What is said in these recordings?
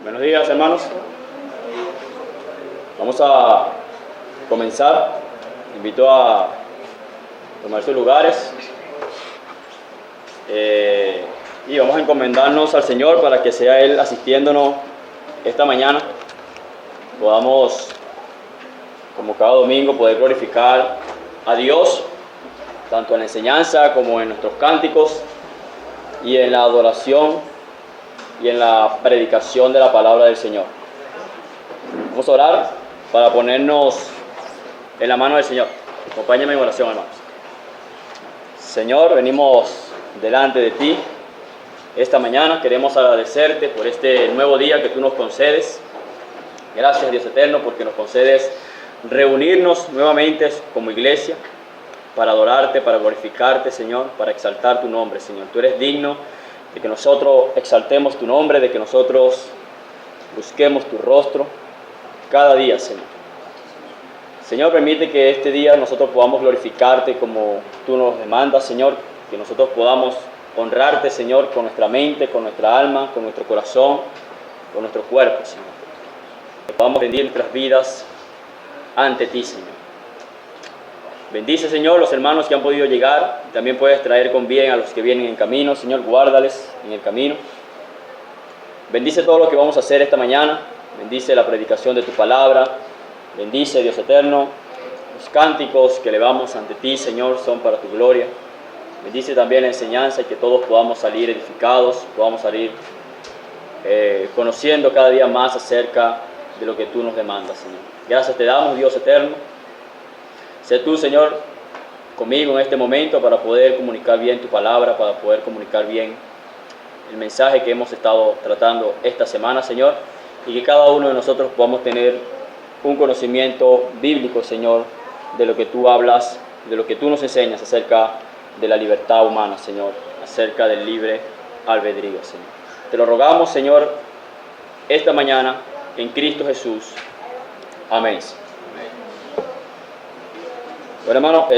Buenos días, hermanos. Vamos a comenzar. Invito a tomar sus lugares y vamos a encomendarnos al Señor para que sea Él asistiéndonos esta mañana. Podamos, como cada domingo, poder glorificar a Dios, tanto en la enseñanza como en nuestros cánticos y en la adoración y en la predicación de la palabra del Señor. Vamos a orar para ponernos en la mano del Señor. Acompáñenme en oración, hermanos. Señor, venimos delante de ti esta mañana. Queremos agradecerte por este nuevo día que tú nos concedes. Gracias, Dios eterno, porque nos concedes reunirnos nuevamente como iglesia para adorarte, para glorificarte, Señor, para exaltar tu nombre, Señor. Tú eres digno de que nosotros exaltemos tu nombre, de que nosotros busquemos tu rostro cada día, Señor. Señor, permite que este día nosotros podamos glorificarte como tú nos demandas, Señor, que nosotros podamos honrarte, Señor, con nuestra mente, con nuestra alma, con nuestro corazón, con nuestro cuerpo, Señor. Que podamos rendir nuestras vidas ante ti, Señor. Bendice, Señor, los hermanos que han podido llegar. También puedes traer con bien a los que vienen en camino. Señor, guárdales en el camino. Bendice todo lo que vamos a hacer esta mañana. Bendice la predicación de tu palabra. Bendice, Dios eterno, los cánticos que elevamos ante ti, Señor, son para tu gloria. Bendice también la enseñanza y que todos podamos salir edificados, podamos salir conociendo cada día más acerca de lo que tú nos demandas, Señor. Gracias te damos, Dios eterno. Sé tú, Señor, conmigo en este momento para poder comunicar bien tu palabra, para poder comunicar bien el mensaje que hemos estado tratando esta semana, Señor, y que cada uno de nosotros podamos tener un conocimiento bíblico, Señor, de lo que tú hablas, de lo que tú nos enseñas acerca de la libertad humana, Señor, acerca del libre albedrío, Señor. Te lo rogamos, Señor, esta mañana en Cristo Jesús. Amén. Bueno, hermano,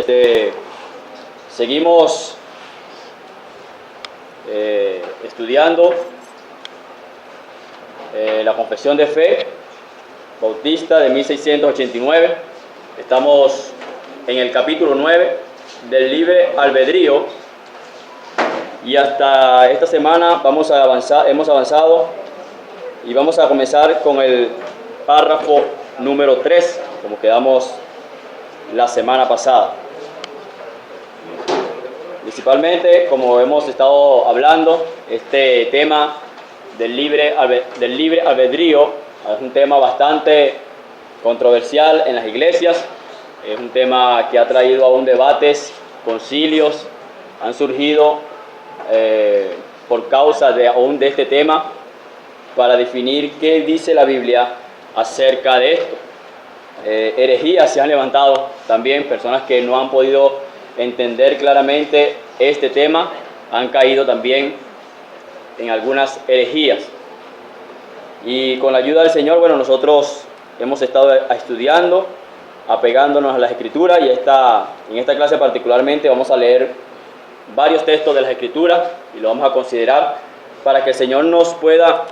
seguimos estudiando la confesión de fe bautista de 1689. Estamos en el capítulo 9 del libre albedrío y hasta esta semana hemos avanzado y vamos a comenzar con el párrafo número 3, como quedamos la semana pasada. Principalmente, como hemos estado hablando, este tema del libre albedrío es un tema bastante controversial en las iglesias. Es un tema que ha traído aún debates, concilios, han surgido por causa de este tema para definir qué dice la Biblia acerca de esto. Herejías se han levantado también, personas que no han podido entender claramente este tema, han caído también en algunas herejías. Y con la ayuda del Señor, bueno, nosotros hemos estado estudiando, apegándonos a las Escrituras, y en esta clase particularmente vamos a leer varios textos de las Escrituras y lo vamos a considerar para que el Señor nos pueda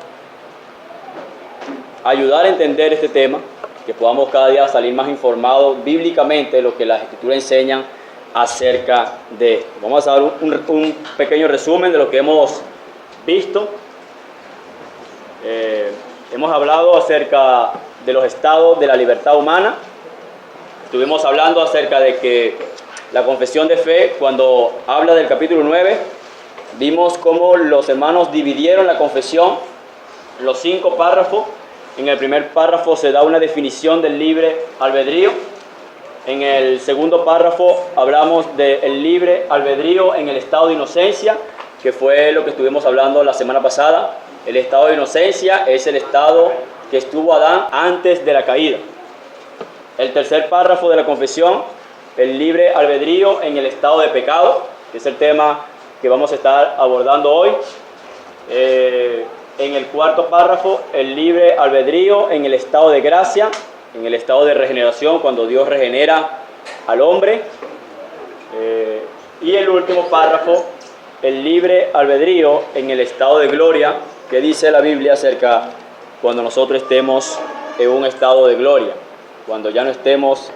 ayudar a entender este tema, que podamos cada día salir más informados bíblicamente de lo que las Escrituras enseñan acerca de esto. Vamos a dar un pequeño resumen de lo que hemos visto. Hemos hablado acerca de los estados de la libertad humana. Estuvimos hablando acerca de que la confesión de fe, cuando habla del capítulo 9, vimos cómo los hermanos dividieron la confesión en los 5 párrafos. En el primer párrafo se da una definición del libre albedrío. En el segundo párrafo hablamos del libre albedrío en el estado de inocencia, que fue lo que estuvimos hablando la semana pasada. El estado de inocencia es el estado que estuvo Adán antes de la caída. El tercer párrafo de la confesión, el libre albedrío en el estado de pecado, que es el tema que vamos a estar abordando hoy. En el cuarto párrafo, el libre albedrío en el estado de gracia, en el estado de regeneración, cuando Dios regenera al hombre. Y el último párrafo, el libre albedrío en el estado de gloria, que dice la Biblia acerca cuando nosotros estemos en un estado de gloria, cuando ya no estemos,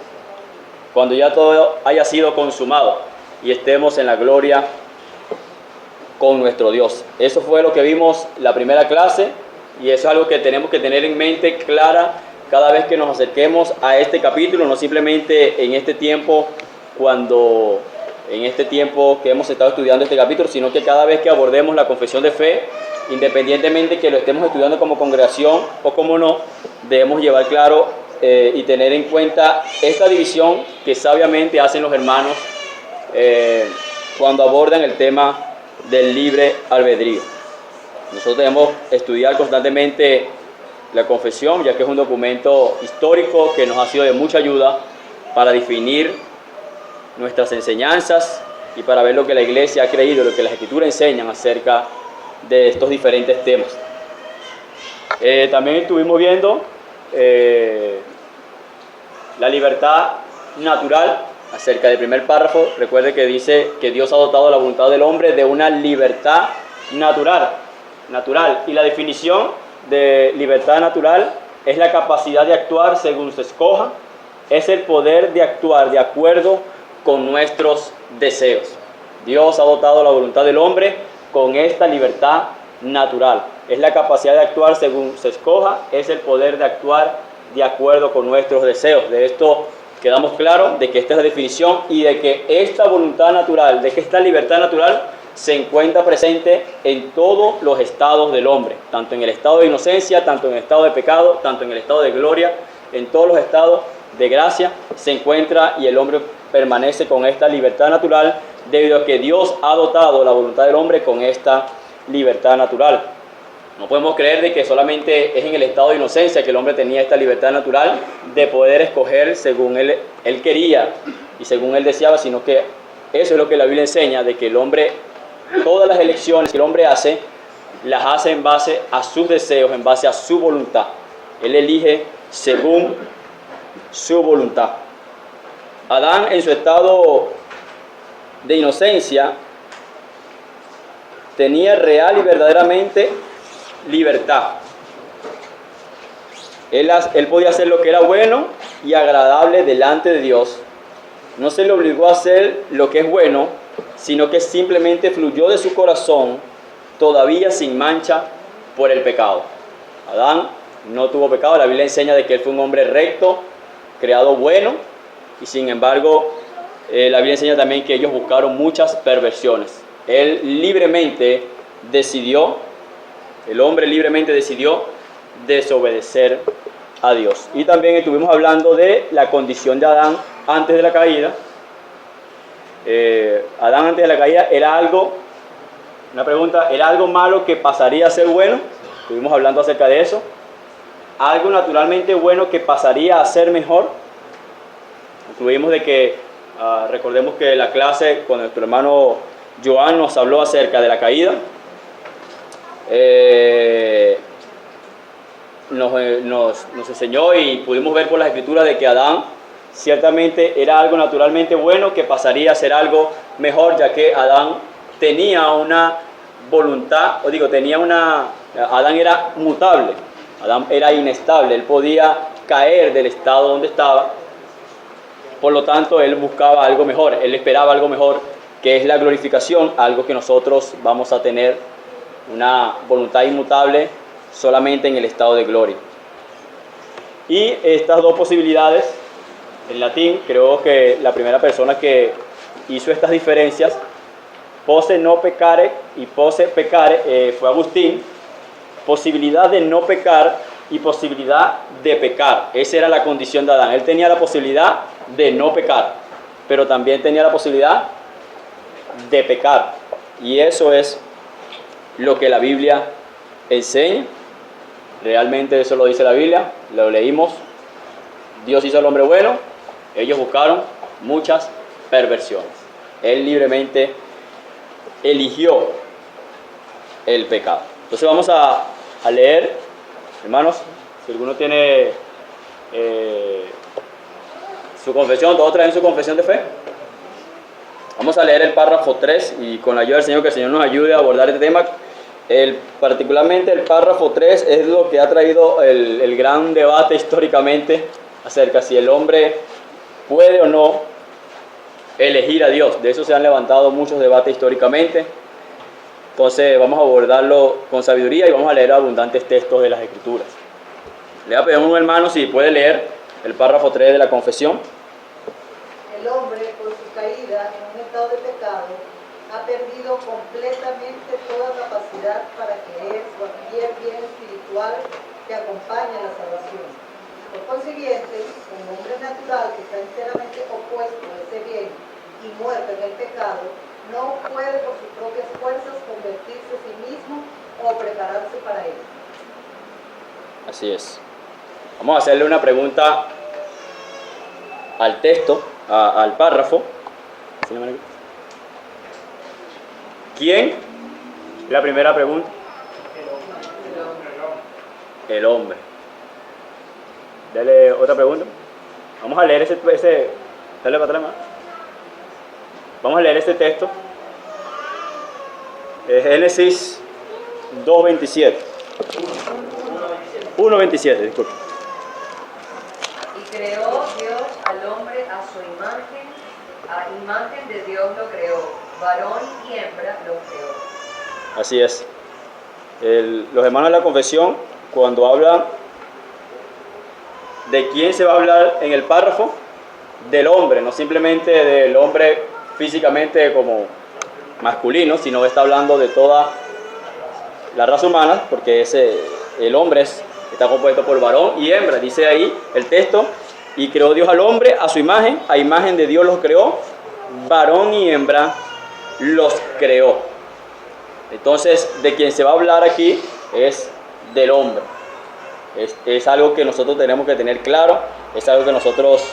cuando ya todo haya sido consumado y estemos en la gloria con nuestro Dios. Eso fue lo que vimos la primera clase y eso es algo que tenemos que tener en mente clara cada vez que nos acerquemos a este capítulo, no simplemente en este tiempo que hemos estado estudiando este capítulo, sino que cada vez que abordemos la confesión de fe, independientemente que lo estemos estudiando como congregación o como no, debemos llevar claro y tener en cuenta esta división que sabiamente hacen los hermanos cuando abordan el tema del libre albedrío. Nosotros debemos estudiar constantemente la confesión, ya que es un documento histórico que nos ha sido de mucha ayuda para definir nuestras enseñanzas y para ver lo que la Iglesia ha creído, lo que las Escrituras enseñan acerca de estos diferentes temas. También estuvimos viendo la libertad natural acerca del primer párrafo. Recuerde que dice que Dios ha dotado la voluntad del hombre de una libertad natural. Y la definición de libertad natural es la capacidad de actuar según se escoja, es el poder de actuar de acuerdo con nuestros deseos. Dios ha dotado la voluntad del hombre con esta libertad natural. Es la capacidad de actuar según se escoja, es el poder de actuar de acuerdo con nuestros deseos. De esto quedamos claros, de que esta es la definición y de que esta voluntad natural, de que esta libertad natural se encuentra presente en todos los estados del hombre, tanto en el estado de inocencia, tanto en el estado de pecado, tanto en el estado de gloria, en todos los estados de gracia se encuentra y el hombre permanece con esta libertad natural debido a que Dios ha dotado la voluntad del hombre con esta libertad natural. No podemos creer de que solamente es en el estado de inocencia que el hombre tenía esta libertad natural de poder escoger según él quería y según él deseaba, sino que eso es lo que la Biblia enseña, de que el hombre, todas las elecciones que el hombre hace, las hace en base a sus deseos, en base a su voluntad. Él elige según su voluntad. Adán, en su estado de inocencia, tenía real y verdaderamente libertad. Él podía hacer lo que era bueno y agradable delante de Dios. No se le obligó a hacer lo que es bueno, sino que simplemente fluyó de su corazón, todavía sin mancha, por el pecado. Adán no tuvo pecado. La Biblia enseña de que él fue un hombre recto, creado bueno, y sin embargo la Biblia enseña también que ellos buscaron muchas perversiones. Él libremente decidió, el hombre libremente decidió desobedecer a Dios. Y también estuvimos hablando de la condición de Adán antes de la caída. Adán antes de la caída era algo, una pregunta, ¿era algo malo que pasaría a ser bueno? Estuvimos hablando acerca de eso. Algo naturalmente bueno que pasaría a ser mejor. Incluimos de que, recordemos que la clase con nuestro hermano Joan nos habló acerca de la caída. Nos enseñó y pudimos ver por las escrituras de que Adán ciertamente era algo naturalmente bueno que pasaría a ser algo mejor, ya que Adán tenía una voluntad, Adán era mutable, Adán era inestable, él podía caer del estado donde estaba. Por lo tanto, él buscaba algo mejor, él esperaba algo mejor, que es la glorificación, algo que nosotros vamos a tener, una voluntad inmutable solamente en el estado de gloria. Y estas dos posibilidades, en latín, creo que la primera persona que hizo estas diferencias, posse no peccare y posse peccare, fue Agustín. Posibilidad de no pecar y posibilidad de pecar. Esa era la condición de Adán. Él tenía la posibilidad de no pecar, pero también tenía la posibilidad de pecar. Y eso es lo que la Biblia enseña. Realmente eso lo dice la Biblia, lo leímos. Dios hizo al hombre bueno, ellos buscaron muchas perversiones. Él libremente eligió el pecado. Entonces vamos a leer, hermanos, si alguno tiene su confesión, todos traen su confesión de fe. Vamos a leer el párrafo 3 y con la ayuda del Señor, que el Señor nos ayude a abordar este tema Particularmente el párrafo 3 es lo que ha traído el gran debate históricamente acerca si el hombre puede o no elegir a Dios. De eso se han levantado muchos debates históricamente. Entonces vamos a abordarlo con sabiduría y vamos a leer abundantes textos de las Escrituras. Le voy a pedir a un hermano si puede leer el párrafo 3 de la confesión. El hombre, por su caída en un estado de pecado, ha perdido completamente toda capacidad para creer cualquier bien espiritual que acompañe a la salvación. Por consiguiente, un hombre natural que está enteramente opuesto a ese bien y muerto en el pecado, no puede por sus propias fuerzas convertirse a sí mismo o prepararse para él. Así es. Vamos a hacerle una pregunta al texto, al párrafo. ¿Quién? La primera pregunta. El hombre. Dale otra pregunta. Vamos a leer ese dale para atrás más. Vamos a leer este texto. Génesis 2:27. 1:27, disculpe. Y creó Dios al hombre a su imagen, a imagen de Dios lo creó, varón y hembra lo creó. Así es. Los hermanos de la confesión, cuando hablan de quién se va a hablar en el párrafo, del hombre, no simplemente del hombre físicamente como masculino, sino está hablando de toda la raza humana, porque el hombre está compuesto por varón y hembra. Dice ahí el texto, y creó Dios al hombre a su imagen, a imagen de Dios los creó, varón y hembra los creó. Entonces, de quien se va a hablar aquí es del hombre. Es algo que nosotros tenemos que tener claro, es algo que nosotros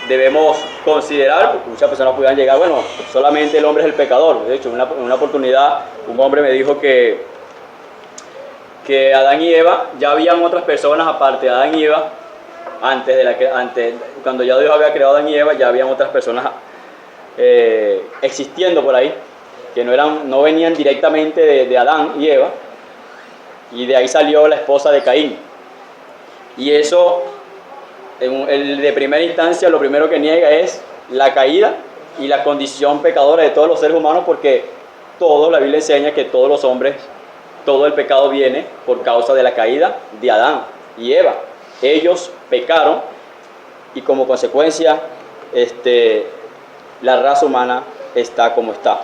debemos considerar, porque muchas personas pudieran llegar, bueno, solamente el hombre es el pecador. De hecho, en una oportunidad un hombre me dijo que Adán y Eva, ya habían otras personas aparte de Adán y Eva, cuando ya Dios había creado a Adán y Eva, ya habían otras personas existiendo por ahí, que no venían directamente de Adán y Eva, y de ahí salió la esposa de Caín. Y eso, de primera instancia, lo primero que niega es la caída y la condición pecadora de todos los seres humanos, porque la Biblia enseña que todos los hombres, todo el pecado viene por causa de la caída de Adán y Eva. Ellos pecaron y como consecuencia la raza humana está como está.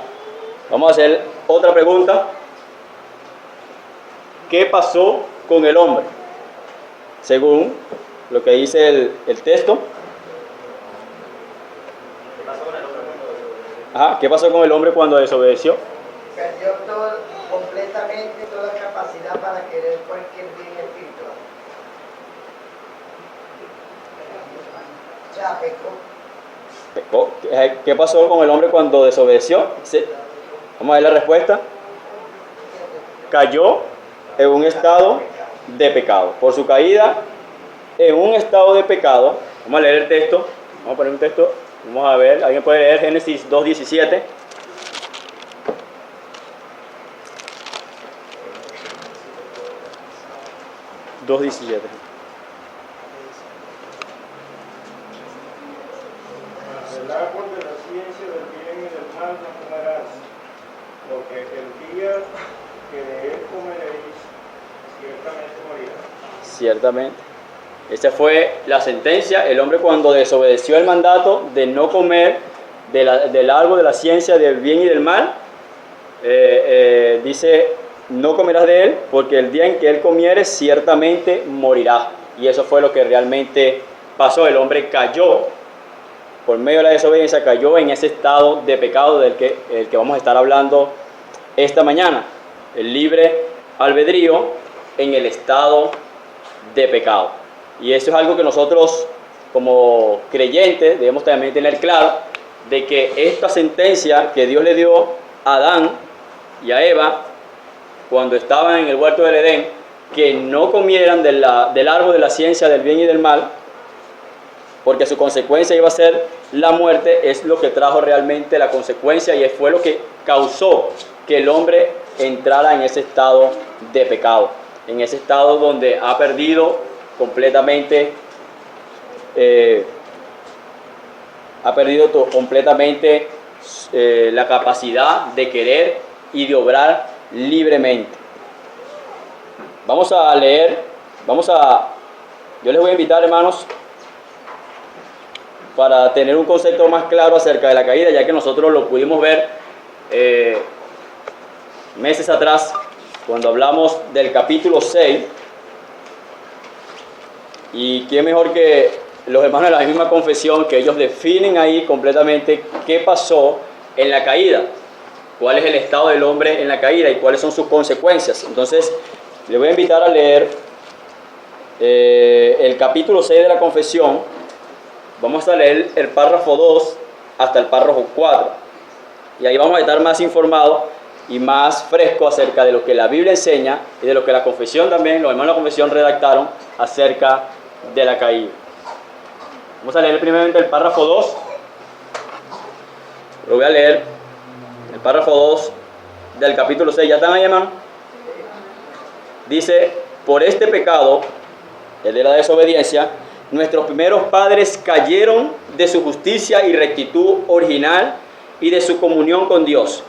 Vamos a hacer otra pregunta. ¿Qué pasó con el hombre? Según lo que dice el texto. ¿Qué pasó con el hombre cuando desobedeció? Perdió completamente toda capacidad para querer cualquier bien espiritual. Ya pecó. ¿Qué pasó con el hombre cuando desobedeció? ¿Sí? Vamos a ver la respuesta. Cayó en un estado de pecado. Por su caída en un estado de pecado. Vamos a leer el texto. Vamos a poner un texto. Vamos a ver. ¿Alguien puede leer Génesis 2:17? Del árbol de la ciencia del bien y del mal no comerás, porque el día que de él comeréis, ciertamente morirás. Ciertamente. Esa fue la sentencia. El hombre, cuando desobedeció el mandato de no comer del árbol de la ciencia del bien y del mal, dice: no comerás de él, porque el día en que él comiere ciertamente morirá. Y eso fue lo que realmente pasó. El hombre cayó, por medio de la desobediencia, cayó en ese estado de pecado el que vamos a estar hablando esta mañana. El libre albedrío en el estado de pecado. Y eso es algo que nosotros, como creyentes, debemos también tener claro, de que esta sentencia que Dios le dio a Adán y a Eva cuando estaban en el huerto del Edén, que no comieran del árbol de la ciencia del bien y del mal, porque su consecuencia iba a ser la muerte, es lo que trajo realmente la consecuencia, y fue lo que causó que el hombre entrara en ese estado de pecado, en ese estado donde ha perdido completamente la capacidad de querer y de obrar libremente. Vamos a leer, yo les voy a invitar, hermanos, para tener un concepto más claro acerca de la caída, ya que nosotros lo pudimos ver meses atrás, cuando hablamos del capítulo 6, y quién mejor que los hermanos de la misma confesión, que ellos definen ahí completamente qué pasó en la caída, cuál es el estado del hombre en la caída y cuáles son sus consecuencias. Entonces, les voy a invitar a leer el capítulo 6 de la confesión. Vamos a leer el párrafo 2 hasta el párrafo 4, y ahí vamos a estar más informados y más frescos acerca de lo que la Biblia enseña y de lo que la confesión también, los hermanos de la confesión redactaron acerca de la caída. Vamos a leer primeramente el párrafo 2. Lo voy a leer, el párrafo 2 del capítulo 6. ¿Ya están ahí, hermano? Dice: por este pecado, el de la desobediencia, nuestros primeros padres cayeron de su justicia y rectitud original y de su comunión con Dios,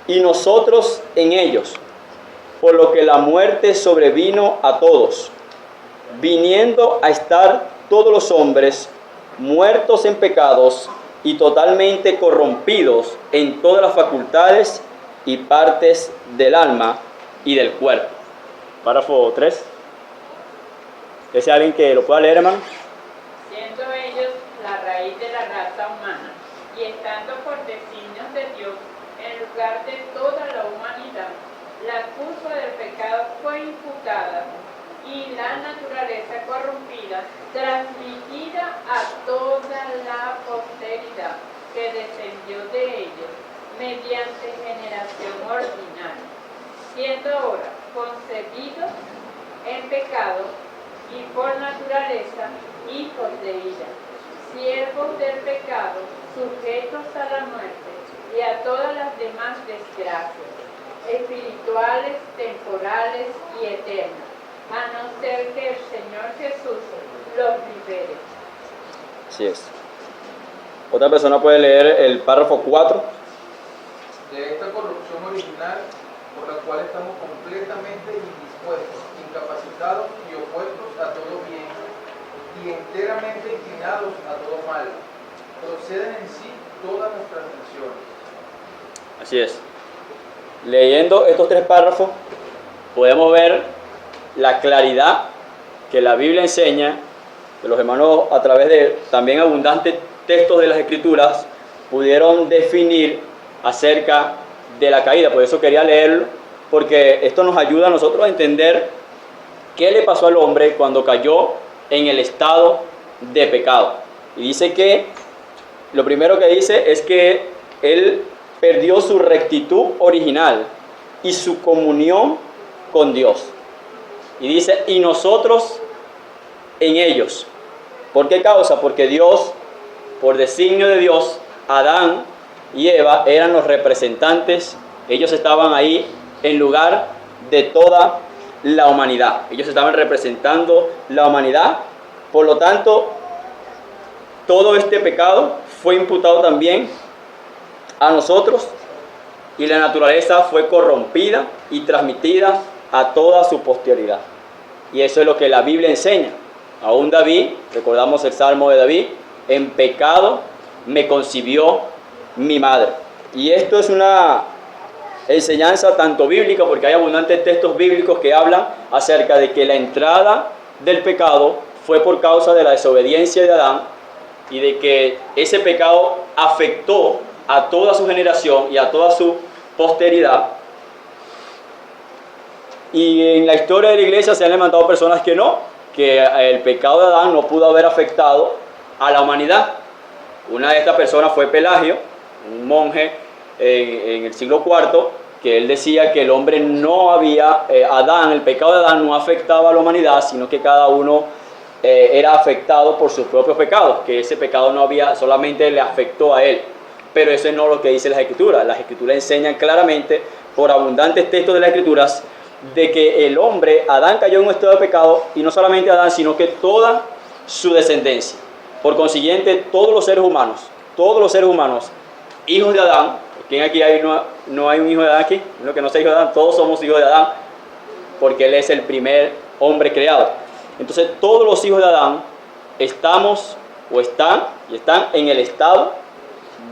y nosotros en ellos, por lo que la muerte sobrevino a todos, viniendo a estar todos los hombres muertos en pecados y totalmente corrompidos en todas las facultades y partes del alma y del cuerpo. Párrafo 3. ¿Es alguien que lo pueda leer, hermano? Siendo ellos la raíz de la raza humana y estando por designios de Dios en lugar de toda la humanidad, la culpa del pecado fue imputada y la naturaleza corrompida transmitida a toda la posteridad que descendió de ellos mediante generación ordinaria, siendo ahora concebidos en pecado y por naturaleza hijos de ira, siervos del pecado, sujetos a la muerte y a todas las demás desgracias, espirituales, temporales y eternas, a no ser que el Señor Jesús los libere. Así es. Otra persona puede leer el párrafo 4. De esta corrupción original, por la cual estamos completamente indispuestos, incapacitados y opuestos a todo bien, y enteramente inclinados a todo mal, proceden en sí todas nuestras acciones. Así es. Leyendo estos 3 párrafos, podemos ver la claridad que la Biblia enseña, que los hermanos a través de también abundantes textos de las Escrituras pudieron definir acerca de la caída. Por eso quería leerlo, porque esto nos ayuda a nosotros a entender qué le pasó al hombre cuando cayó en el estado de pecado. Y dice que, lo primero que dice es que él perdió su rectitud original y su comunión con Dios. Y dice, y nosotros en ellos. ¿Por qué causa? Porque Dios, por designio de Dios, Adán y Eva eran los representantes. Ellos estaban ahí en lugar de toda la humanidad. Ellos estaban representando la humanidad. Por lo tanto, todo este pecado fue imputado también a nosotros, y la naturaleza fue corrompida y transmitida a toda su posteridad. Y eso es lo que la Biblia enseña. Aún David, recordamos el Salmo de David: en pecado me concibió mi madre. Y esto es una enseñanza tanto bíblica, porque hay abundantes textos bíblicos que hablan acerca de que la entrada del pecado fue por causa de la desobediencia de Adán, y de que ese pecado afectó a toda su generación y a toda su posteridad. Y en la historia de la iglesia se han levantado personas que el pecado de Adán no pudo haber afectado a la humanidad. Una de estas personas fue Pelagio, un monje en el siglo IV, que él decía que el hombre no había, el pecado de Adán no afectaba a la humanidad, sino que cada uno era afectado por sus propios pecados, que ese pecado solamente le afectó a él. Pero eso no es lo que dice las Escrituras. Las Escrituras enseñan claramente por abundantes textos de las Escrituras, de que el hombre, Adán, cayó en un estado de pecado, y no solamente Adán, sino que toda su descendencia. Por consiguiente, todos los seres humanos, hijos de Adán, ¿quién aquí no hay un hijo de Adán aquí? Uno que no sea hijo de Adán, todos somos hijos de Adán, porque él es el primer hombre creado. Entonces, todos los hijos de Adán están en el estado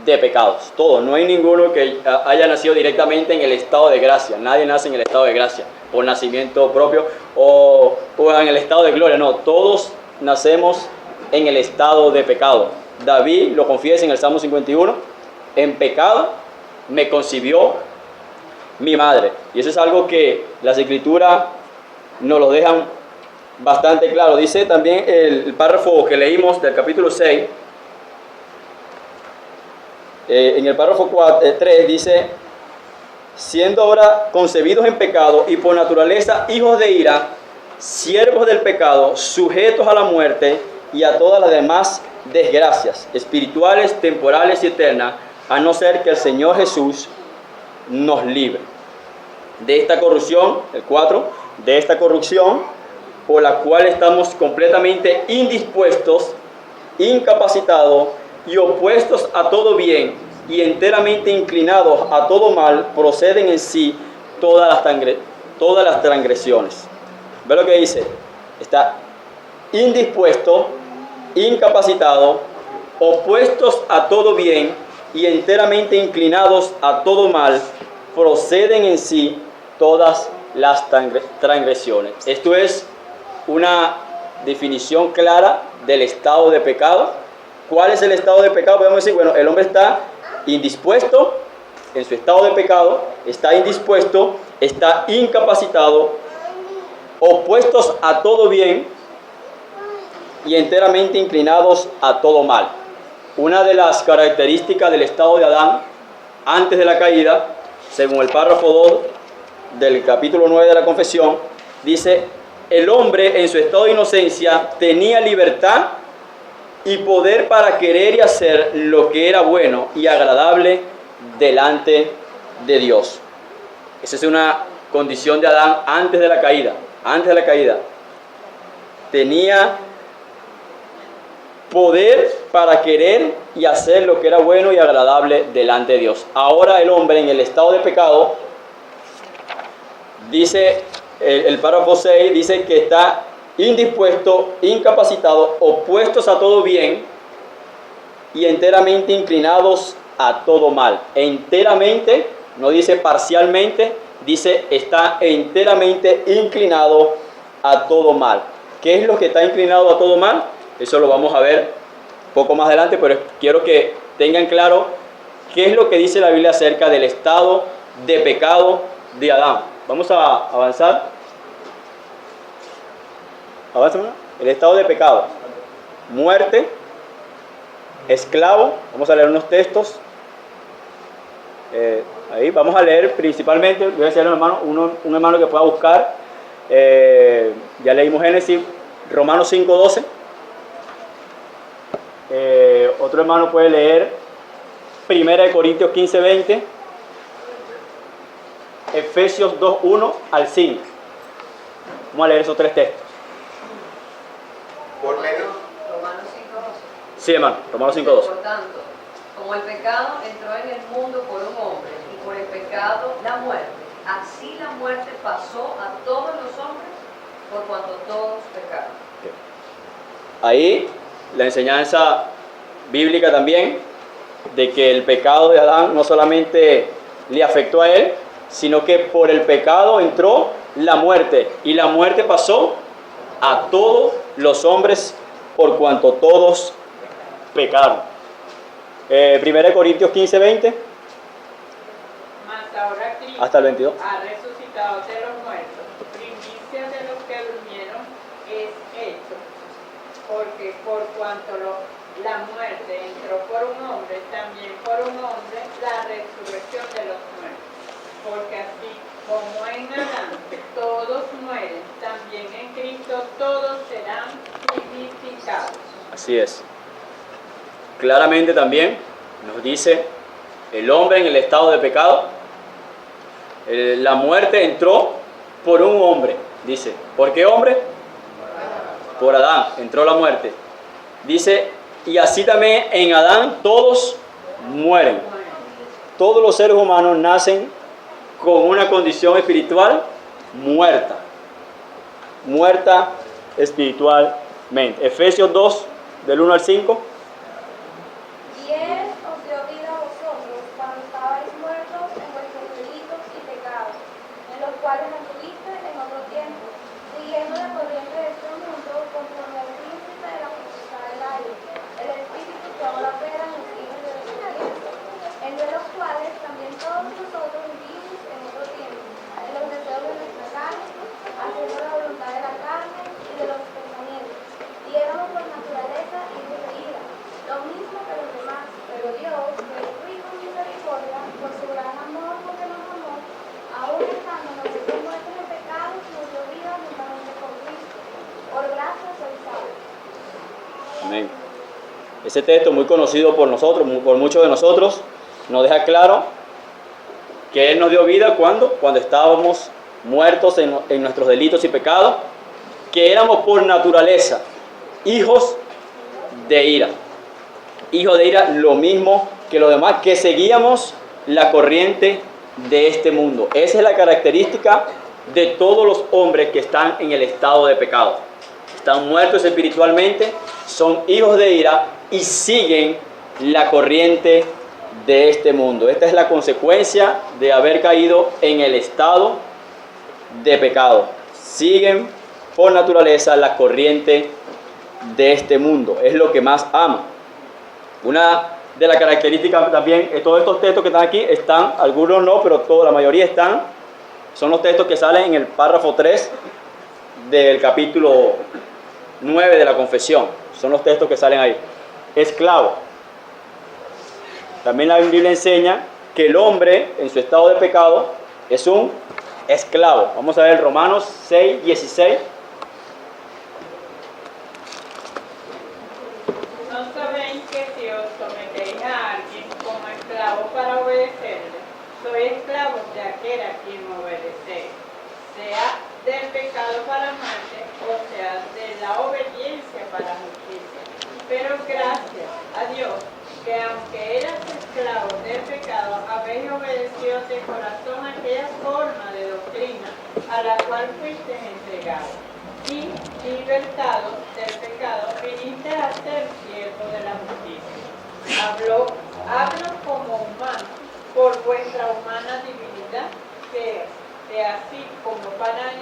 de pecados. Todos, no hay ninguno que haya nacido directamente en el estado de gracia. Nadie nace en el estado de gracia por nacimiento propio o en el estado de gloria. No, todos nacemos en el estado de pecado. David lo confiesa en el Salmo 51: en pecado me concibió mi madre. Y eso es algo que las Escrituras nos lo dejan bastante claro. Dice también el párrafo que leímos del capítulo 6, en el párrafo 3 dice: siendo ahora concebidos en pecado y por naturaleza hijos de ira, siervos del pecado, sujetos a la muerte y a todas las demás desgracias espirituales, temporales y eternas, a no ser que el Señor Jesús nos libre de esta corrupción. El 4, de esta corrupción por la cual estamos completamente indispuestos, incapacitados y opuestos a todo bien y enteramente inclinados a todo mal, proceden en sí todas las transgresiones. ¿Ve lo que dice? Está indispuesto, incapacitado, opuestos a todo bien y enteramente inclinados a todo mal, proceden en sí todas las transgresiones. Esto es una definición clara del estado de pecado. ¿Cuál es el estado de pecado? Podemos decir, bueno, el hombre está indispuesto en su estado de pecado, está indispuesto, está incapacitado, opuestos a todo bien y enteramente inclinados a todo mal. Una de las características del estado de Adán antes de la caída, según el párrafo 2 del capítulo 9 de la Confesión, dice: el hombre en su estado de inocencia tenía libertad y poder para querer y hacer lo que era bueno y agradable delante de Dios. Esa es una condición de Adán antes de la caída. Antes de la caída tenía poder para querer y hacer lo que era bueno y agradable delante de Dios. Ahora el hombre en el estado de pecado, dice el párrafo 6, dice que está indispuesto, incapacitado, opuestos a todo bien y enteramente inclinados a todo mal. Enteramente, no dice parcialmente, dice está enteramente inclinado a todo mal. ¿Qué es lo que está inclinado a todo mal? Eso lo vamos a ver poco más adelante, pero quiero que tengan claro qué es lo que dice la Biblia acerca del estado de pecado de Adán. Vamos a avanzar. Avanza, ¿no? El estado de pecado: muerte, esclavo. Vamos a leer unos textos. Ahí vamos a leer principalmente, voy a decir a un hermano que pueda buscar. Ya leímos Génesis, Romanos 5:12. Otro hermano puede leer 1 Corintios 15:20, Efesios 2:1 al 5. Vamos a leer esos tres textos. Por medio. Romanos 5:12. Sí, hermano, Romanos 5:12. Por tanto, como el pecado entró en el mundo por un hombre y por el pecado la muerte, así la muerte pasó a todos los hombres por cuanto todos pecaron. Ahí la enseñanza bíblica también de que el pecado de Adán no solamente le afectó a él, sino que por el pecado entró la muerte y la muerte pasó a todos los hombres por cuanto todos pecaron. 1 Corintios 15:20 Mas ahora Cristo hasta el 22. ha resucitado de los muertos, primicia de los que durmieron es hecho, porque por cuanto la muerte entró por un hombre, también por un hombre la resurrección de los muertos, porque así como en Adán todos mueren, también en Cristo todos serán vivificados. Así es. Claramente también nos dice el hombre en el estado de pecado La muerte entró por un hombre, dice. ¿Por qué hombre? Por Adán entró la muerte. Dice, y así también en Adán todos mueren. Todos los seres humanos nacen con una condición espiritual muerta. Muerta espiritualmente. Efesios 2, del 1 al 5. Y Él os dio vida a vosotros cuando estabais muertos en vuestros delitos y pecados, en los cuales anduviste en otro tiempo, siguiendo la corriente de este mundo, conforme al príncipe de la potestad del aire, el espíritu que ahora opera en los hijos de desobediencia, en los cuales también todos nosotros vivimos en otro tiempo, en los deseos de nuestra carne, haciendo la voluntad de la carne y de los pensamientos, y éramos por naturaleza hijos de ira, lo mismo que los demás, pero Dios, que es rico en misericordia, por su gran amor con que nos amó, aún estando nosotros muertos en pecados, nos dio vida juntamente con Cristo. Por gracia sois salvos. Amén. Ese texto muy conocido por nosotros, por muchos de nosotros, nos deja claro que Él nos dio vida cuando estábamos muertos en nuestros delitos y pecados, que éramos por naturaleza hijos de ira. Hijos de ira, lo mismo que los demás, que seguíamos la corriente de este mundo. Esa es la característica de todos los hombres que están en el estado de pecado. Están muertos espiritualmente, son hijos de ira y siguen la corriente de este mundo. Esta es la consecuencia de haber caído en el estado de pecado. Siguen por naturaleza la corriente de este mundo. Es lo que más aman. Una de las características también, todos estos textos que están aquí están, algunos no, pero la mayoría están, son los textos que salen en el párrafo 3 del capítulo 9 de la confesión. Son los textos que salen ahí. Esclavo. También la Biblia enseña que el hombre en su estado de pecado es un esclavo. Vamos a ver Romanos 6, 16. ¿No sabéis que si os sometéis a alguien como esclavo para obedecerle, sois esclavos de aquel a quien obedecéis, sea del pecado para muerte o sea de la obediencia para justicia? Pero gracias a Dios que aunque eras esclavos del pecado, habéis obedecido de corazón aquella forma de doctrina a la cual fuiste entregados, y libertados del pecado, viniste a ser siervos de la justicia. Hablo como humano, por vuestra humana divinidad, que así como para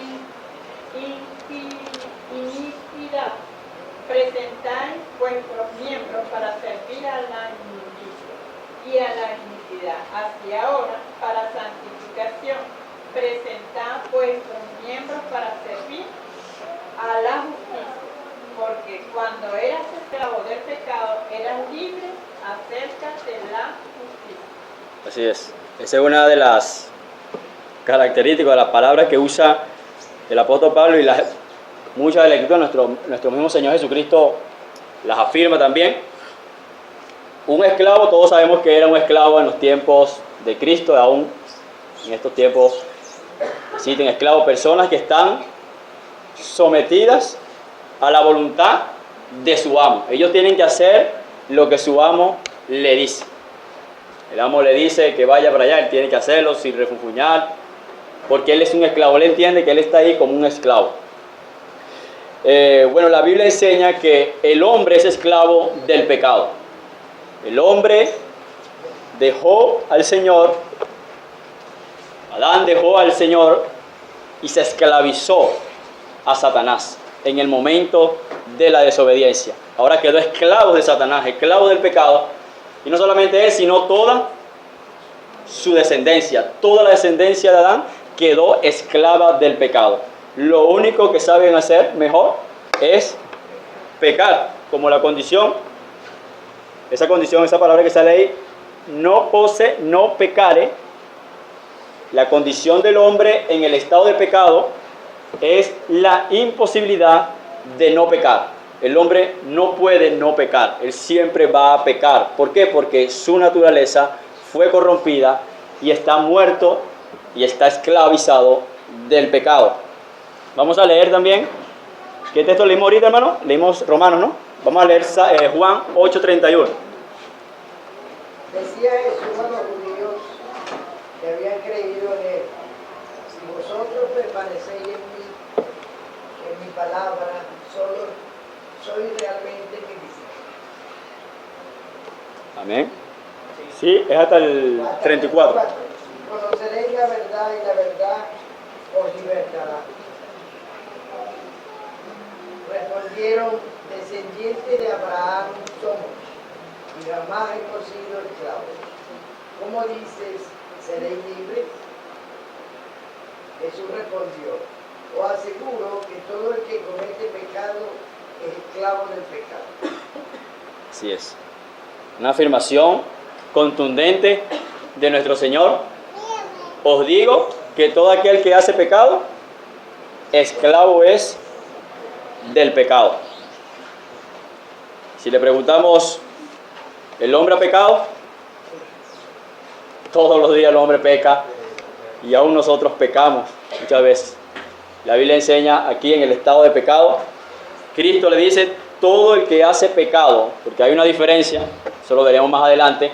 iniquidad presentáis vuestros miembros para servir a la injusticia y a la iniquidad, así ahora para santificación presentad vuestros miembros para servir a la justicia, porque cuando eras esclavo del pecado eras libre acerca de la justicia. Así es. Esa es una de las características de las palabras que usa el apóstol Pablo, y muchas de las escrituras, nuestro mismo Señor Jesucristo las afirma también. Un esclavo, todos sabemos que era un esclavo en los tiempos de Cristo, aún en estos tiempos existen esclavos, personas que están sometidas a la voluntad de su amo. Ellos tienen que hacer lo que su amo le dice. El amo le dice que vaya para allá, él tiene que hacerlo sin refunfuñar, porque él es un esclavo, él entiende que él está ahí como un esclavo. Bueno, la Biblia enseña que el hombre es esclavo del pecado. El hombre dejó al Señor, Adán dejó al Señor y se esclavizó a Satanás en el momento de la desobediencia. Ahora quedó esclavo de Satanás, esclavo del pecado, y no solamente él, sino toda su descendencia. Toda la descendencia de Adán quedó esclava del pecado. Lo único que saben hacer mejor es pecar, como la condición, esa palabra que sale ahí, no pecare. La condición del hombre en el estado de pecado es la imposibilidad de no pecar. El hombre no puede no pecar, él siempre va a pecar. ¿Por qué? Porque su naturaleza fue corrompida y está muerto y está esclavizado del pecado. Vamos a leer también, ¿qué texto leímos ahorita, hermano? Leímos Romanos, ¿no? Vamos a leer Juan 8:31. Decía Jesús a los judíos que habían creído en él: si vosotros permanecéis en mi palabra, solo sois realmente mis discípulos. Amén. Sí, es hasta el 34. Conoceréis la verdad y la verdad os libertará. Respondieron: descendientes de Abraham somos, y jamás hemos sido esclavos. ¿Cómo dices, seréis libres? Jesús respondió: os aseguro que todo el que comete pecado es esclavo del pecado. Así es. Una afirmación contundente de nuestro Señor. Os digo que todo aquel que hace pecado, esclavo es del pecado. Si le preguntamos, ¿el hombre ha pecado? Todos los días el hombre peca y aún nosotros pecamos muchas veces. La Biblia enseña aquí en el estado de pecado. Cristo le dice, todo el que hace pecado, porque hay una diferencia, eso lo veremos más adelante,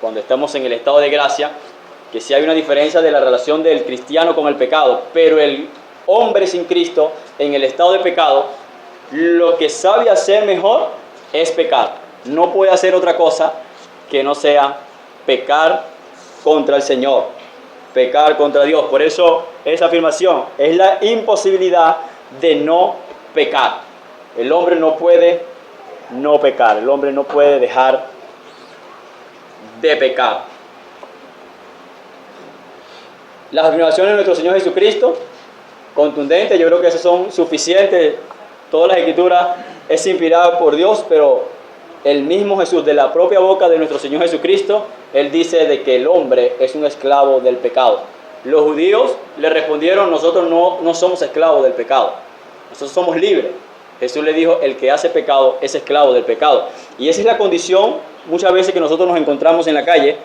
cuando estamos en el estado de gracia, que sí hay una diferencia de la relación del cristiano con el pecado, pero el hombre sin Cristo en el estado de pecado, lo que sabe hacer mejor es pecar. No puede hacer otra cosa que no sea pecar contra el Señor, pecar contra Dios. Por eso esa afirmación es la imposibilidad de no pecar. El hombre no puede no pecar, el hombre no puede dejar de pecar. Las afirmaciones de nuestro Señor Jesucristo, contundentes, yo creo que esas son suficientes. Todas las escrituras es inspirada por Dios, pero el mismo Jesús, de la propia boca de nuestro Señor Jesucristo, Él dice de que el hombre es un esclavo del pecado. Los judíos le respondieron, nosotros no somos esclavos del pecado, nosotros somos libres. Jesús le dijo, el que hace pecado es esclavo del pecado. Y esa es la condición muchas veces que nosotros nos encontramos en la calle,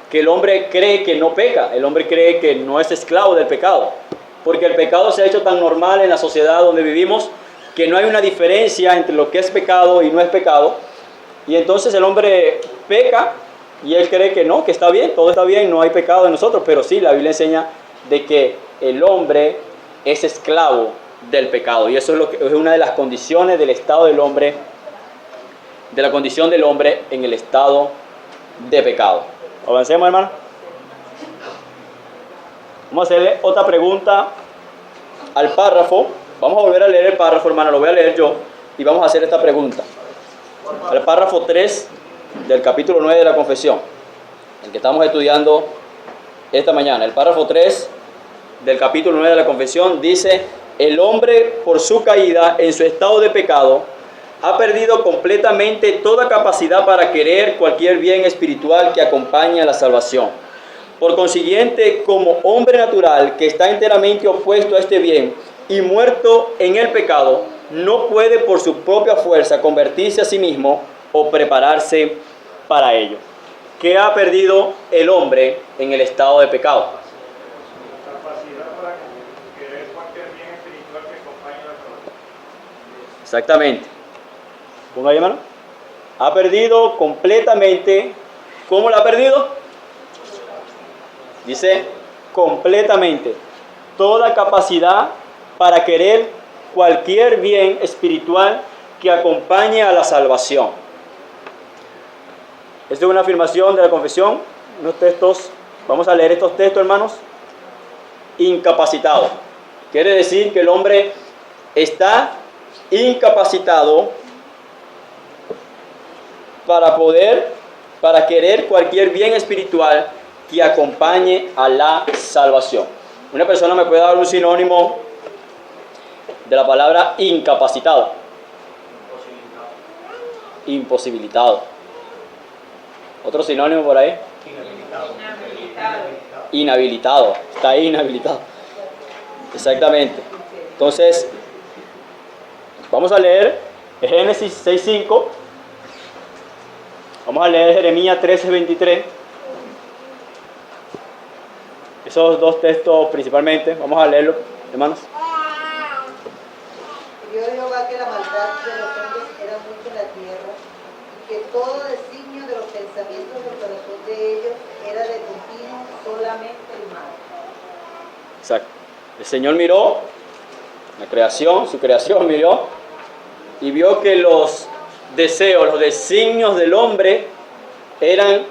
que el hombre cree que no peca, el hombre cree que no es esclavo del pecado, porque el pecado se ha hecho tan normal en la sociedad donde vivimos, que no hay una diferencia entre lo que es pecado y no es pecado, y entonces el hombre peca y él cree que no, que está bien, todo está bien, no hay pecado en nosotros, pero sí, la Biblia enseña de que el hombre es esclavo del pecado, y eso es una de las condiciones del estado del hombre, de la condición del hombre en el estado de pecado. Avancemos, hermano. Vamos a hacerle otra pregunta al párrafo. Vamos a volver a leer el párrafo, hermano, lo voy a leer yo y vamos a hacer esta pregunta. El párrafo 3 del capítulo 9 de la confesión, el que estamos estudiando esta mañana. El párrafo 3 del capítulo 9 de la confesión dice: el hombre, por su caída en su estado de pecado, ha perdido completamente toda capacidad para querer cualquier bien espiritual que acompañe a la salvación. Por consiguiente, como hombre natural que está enteramente opuesto a este bien y muerto en el pecado, no puede por su propia fuerza convertirse a sí mismo o prepararse para ello. ¿Qué ha perdido el hombre en el estado de pecado? Capacidad para querer cualquier bien espiritual que acompañe a la salvación. Exactamente. ¿Ponga ahí, hermano? Ha perdido completamente. ¿Cómo la ha perdido? Dice completamente toda capacidad para querer cualquier bien espiritual que acompañe a la salvación. Esta es una afirmación de la confesión. Unos textos, vamos a leer estos textos, hermanos. Incapacitado. Quiere decir que el hombre está incapacitado para querer cualquier bien espiritual que acompañe a la salvación. Una persona me puede dar un sinónimo de la palabra incapacitado. Imposibilitado. Otro sinónimo por ahí. Inhabilitado. Está ahí inhabilitado. Exactamente. Entonces, vamos a leer Génesis 6:5. Vamos a leer Jeremías 13:23. Esos dos textos principalmente, vamos a leerlo, hermanos. Y vio Jehová que la maldad de los hombres era mucha en la tierra, y que todo designio de los pensamientos del corazón de ellos era de continuo solamente el mal. Exacto. El Señor miró la creación, su creación miró, y vio que los deseos, los designios del hombre eran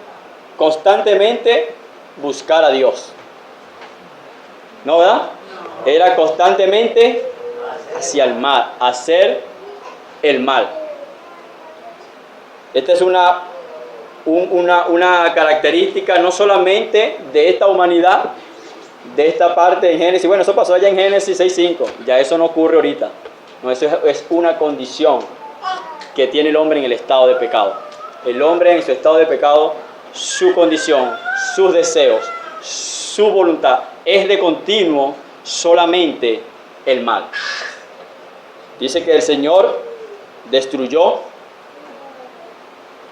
constantemente buscar a Dios. ¿No, verdad? Era constantemente hacia el mal, hacer el mal. Esta es una característica no solamente de esta humanidad, de esta parte en Génesis. Bueno, eso pasó allá en Génesis 6:5. Ya eso no ocurre ahorita. No, eso es una condición que tiene el hombre en el estado de pecado. El hombre en su estado de pecado, su condición, sus deseos, su voluntad es de continuo solamente el mal. Dice que el Señor destruyó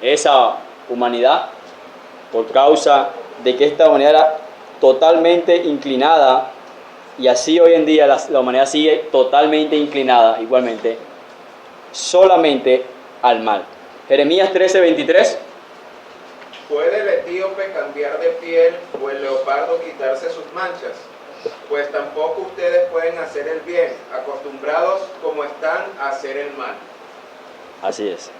esa humanidad por causa de que esta humanidad era totalmente inclinada, y así hoy en día la humanidad sigue totalmente inclinada igualmente solamente al mal. Jeremías 13:23. ¿Puede el etíope cambiar de piel o el leopardo quitarse sus manchas? Pues tampoco ustedes pueden hacer el bien, acostumbrados como están a hacer el mal. Así es.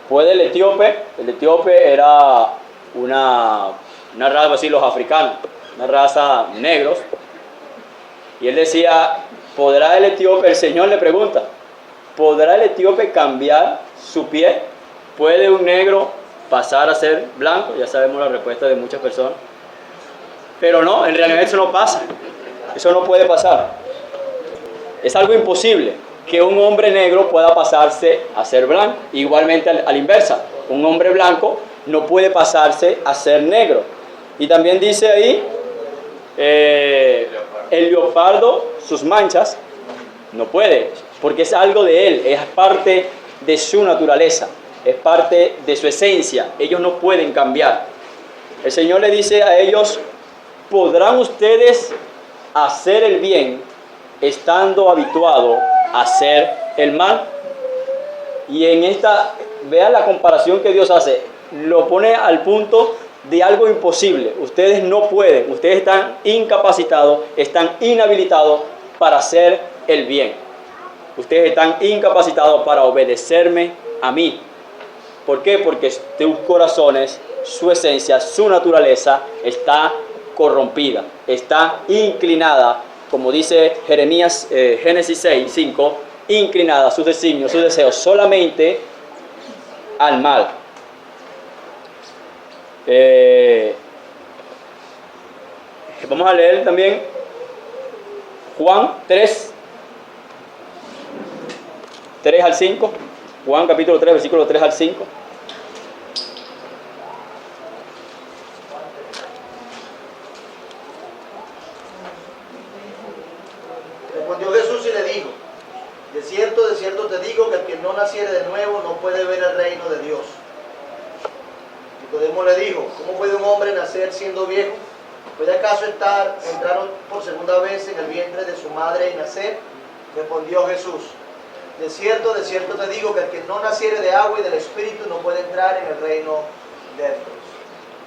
¿Puede el etíope? El etíope era una raza, así los africanos, una raza negros. Y él decía, ¿podrá el etíope? El Señor le pregunta, ¿podrá el etíope cambiar su piel? ¿Puede un negro pasar a ser blanco? Ya sabemos la respuesta de muchas personas. Pero no, en realidad eso no pasa. Eso no puede pasar. Es algo imposible que un hombre negro pueda pasarse a ser blanco. Igualmente a la inversa, un hombre blanco no puede pasarse a ser negro. Y también dice ahí, el leopardo, sus manchas, no puede, porque es algo de él, es parte de su naturaleza, es parte de su esencia. Ellos no pueden cambiar. El Señor le dice a ellos, ¿podrán ustedes hacer el bien estando habituados a hacer el mal? Y en esta, vean la comparación que Dios hace, lo pone al punto de algo imposible. Ustedes no pueden, ustedes están incapacitados, están inhabilitados para hacer el bien. Ustedes están incapacitados para obedecerme a mí. ¿Por qué? Porque tus corazones, su esencia, su naturaleza está corrompida, está inclinada, como dice Jeremías, Génesis 6:5, inclinada, sus designios, sus deseos solamente al mal. Vamos a leer también Juan 3 al 5. Juan capítulo 3, versículo 3 al 5. Respondió Jesús y le dijo, de cierto te digo que el que no naciere de nuevo no puede ver el reino de Dios. Nicodemo le dijo, ¿cómo puede un hombre nacer siendo viejo? ¿Puede acaso entrar por segunda vez en el vientre de su madre y nacer? Respondió Jesús, de cierto te digo que el que no naciere de agua y del Espíritu no puede entrar en el reino de Dios.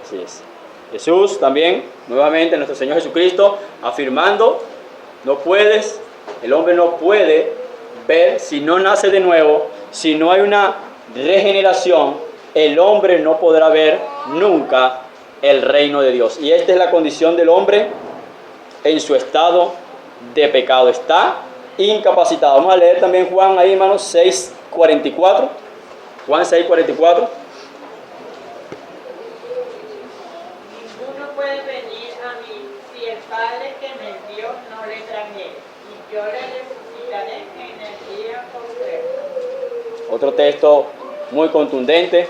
Así es. Jesús también, nuevamente nuestro Señor Jesucristo, afirmando, el hombre no puede ver si no nace de nuevo, si no hay una regeneración, el hombre no podrá ver nunca el reino de Dios. Y esta es la condición del hombre en su estado de pecado. Está incapacitado. Vamos a leer también Juan ahí, hermanos, 6:44. Juan 6:44. Ninguno puede venir a mí si el Padre que me dio no le trajere, y yo le resucitaré en el día postrero. Otro texto muy contundente,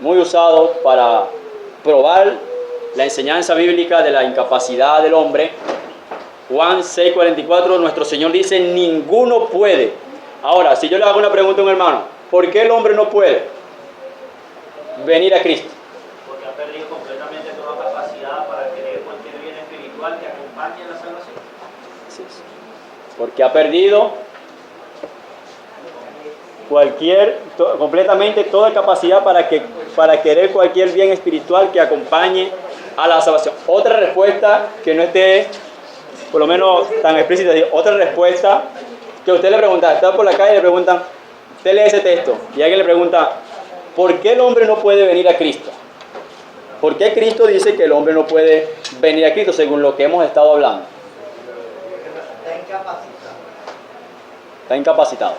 muy usado para probar la enseñanza bíblica de la incapacidad del hombre. Juan 6:44, nuestro Señor dice, ninguno puede. Ahora, si yo le hago una pregunta a un hermano, ¿por qué el hombre no puede venir a Cristo? Porque ha perdido completamente toda capacidad para querer cualquier acompaña la salvación. Así es. Porque ha perdido completamente toda capacidad para querer cualquier bien espiritual que acompañe a la salvación. Otra respuesta que no esté, por lo menos tan explícita, otra respuesta que usted le pregunta, está por la calle y le preguntan, usted lee ese texto y alguien le pregunta, ¿por qué el hombre no puede venir a Cristo? ¿Por qué Cristo dice que el hombre no puede venir a Cristo según lo que hemos estado hablando? Está incapacitado. Está incapacitado.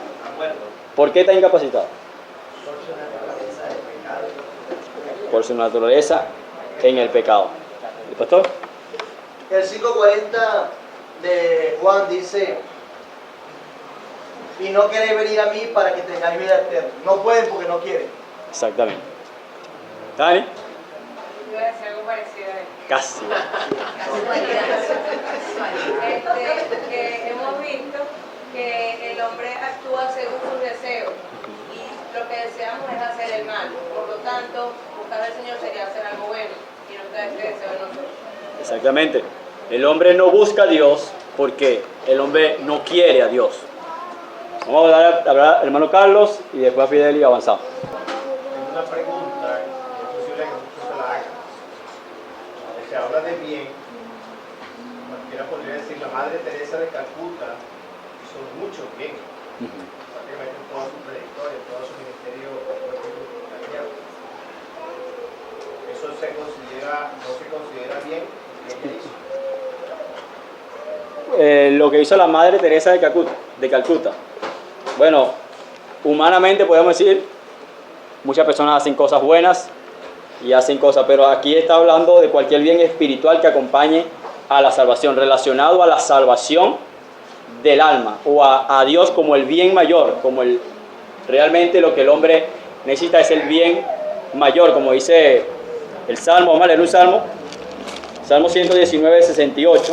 ¿Por qué está incapacitado? Por su naturaleza en el pecado. ¿El pastor? El 5:40 de Juan dice, y no queréis venir a mí para que tengáis vida eterna. No pueden porque no quieren. Exactamente. ¿Dani? Iba a decir algo parecido a él. Casi. Que hemos visto que el hombre actúa según sus deseos y lo que deseamos es hacer el mal. Por lo tanto, buscar al Señor sería hacer algo bueno y no está este deseo de nosotros. Exactamente. El hombre no busca a Dios porque el hombre no quiere a Dios. Vamos a hablar al hermano Carlos y después a Fidel y avanzamos. Tengo una pregunta, es posible que muchos se la hagan. Se habla de bien, cualquiera podría decir, la Madre Teresa de Calcuta hizo mucho bien, prácticamente en toda su trayectoria, en todo su ministerio. Eso no se considera bien que ella hizo. Lo que hizo la Madre Teresa de Calcuta. Bueno, humanamente podemos decir, muchas personas hacen cosas buenas y hacen cosas, pero aquí está hablando de cualquier bien espiritual que acompañe a la salvación, relacionado a la salvación del alma o a Dios como el bien mayor, como realmente lo que el hombre necesita es el bien mayor, como dice el Salmo. Vamos a leer un Salmo, Salmo 119, 68.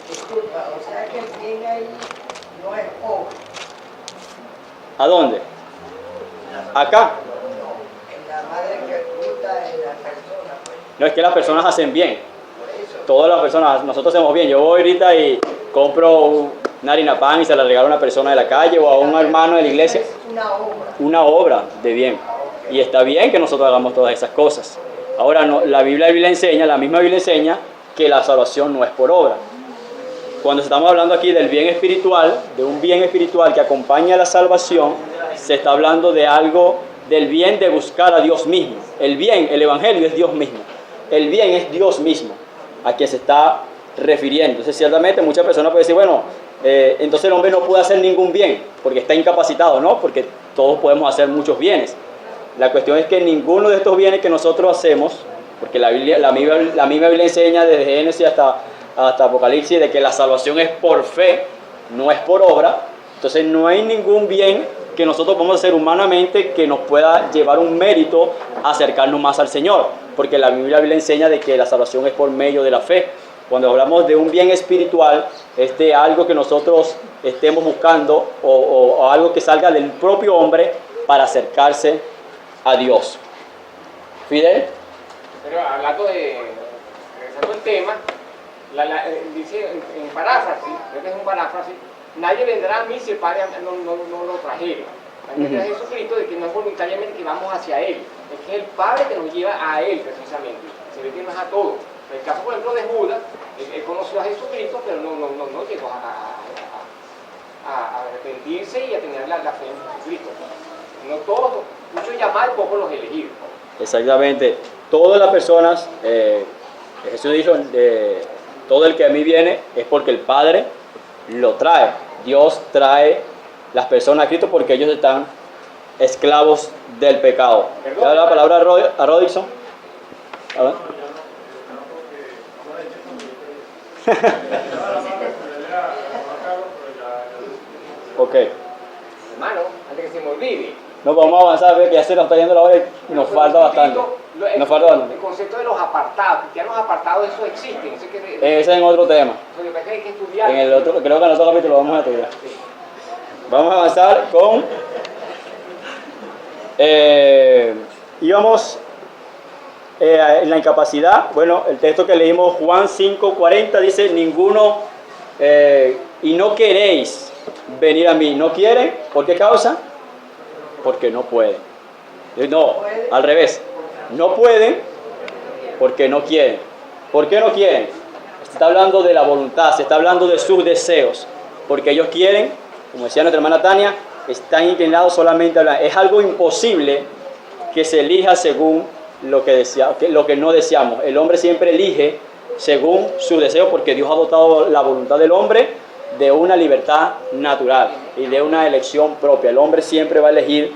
Disculpa, o sea que el bien ahí no es obra. ¿A dónde? Acá. En la madre que oculta en la persona, pues. No es que las personas hacen bien. Por eso. Todas las personas, nosotros hacemos bien. Yo voy ahorita y compro una harina pan y se la regalo a una persona de la calle o a un hermano de la iglesia. Es una obra. Una obra de bien. Y está bien que nosotros hagamos todas esas cosas. Ahora, no, la misma Biblia enseña que la salvación no es por obra. Cuando estamos hablando aquí del bien espiritual, de un bien espiritual que acompaña a la salvación, se está hablando de algo, del bien de buscar a Dios mismo. El bien, el evangelio es Dios mismo. El bien es Dios mismo a quien se está refiriendo. Entonces, ciertamente muchas personas pueden decir, bueno, entonces el hombre no puede hacer ningún bien porque está incapacitado, ¿no? Porque todos podemos hacer muchos bienes. La cuestión es que ninguno de estos bienes que nosotros hacemos, porque la misma Biblia enseña desde Génesis hasta Apocalipsis de que la salvación es por fe, no es por obra. Entonces no hay ningún bien que nosotros podamos hacer humanamente que nos pueda llevar un mérito a acercarnos más al Señor, porque la Biblia enseña de que la salvación es por medio de la fe. Cuando hablamos de un bien espiritual, es de algo que nosotros estemos buscando o algo que salga del propio hombre para acercarse a Dios. Fidel. Pero hablando regresando al tema, dice en paráfrasis, creo que es un paráfrasis, nadie vendrá a mí si el Padre no lo trajera. También es Jesucristo de que no es voluntariamente que vamos hacia Él, es que es el Padre que nos lleva a Él precisamente. Se ve que no es a todos. En el caso, por ejemplo, de Judas, él conoció a Jesucristo, pero no llegó a arrepentirse y a tener la fe en Jesucristo. No todos, muchos llamados, pocos los elegidos. Exactamente. Todas las personas, Jesús dijo, todo el que a mí viene es porque el Padre lo trae. Dios trae las personas a Cristo porque ellos están esclavos del pecado. ¿Le da la palabra a Rodinson? A ver. Ok. Hermano, antes que se me olvide. No, vamos a avanzar, que ya se nos está yendo la hora y nos falta bastante. El concepto de los apartados, cristianos apartados, eso existe. Ese es en otro tema. Hay que estudiar. En el otro, creo que en otro capítulo vamos a estudiar. Vamos a avanzar con... íbamos en la incapacidad, bueno, el texto que leímos, Juan 5:40, dice, ninguno, y no queréis venir a mí. ¿No quieren? ¿Por qué causa? Porque no pueden. No, al revés. No pueden porque no quieren. ¿Por qué no quieren? Se está hablando de la voluntad, se está hablando de sus deseos. Porque ellos quieren, como decía nuestra hermana Tania, están inclinados solamente a hablar. Es algo imposible que se elija según lo que no deseamos. El hombre siempre elige según su deseo, porque Dios ha dotado la voluntad del hombre de una libertad natural y de una elección propia. El hombre siempre va a elegir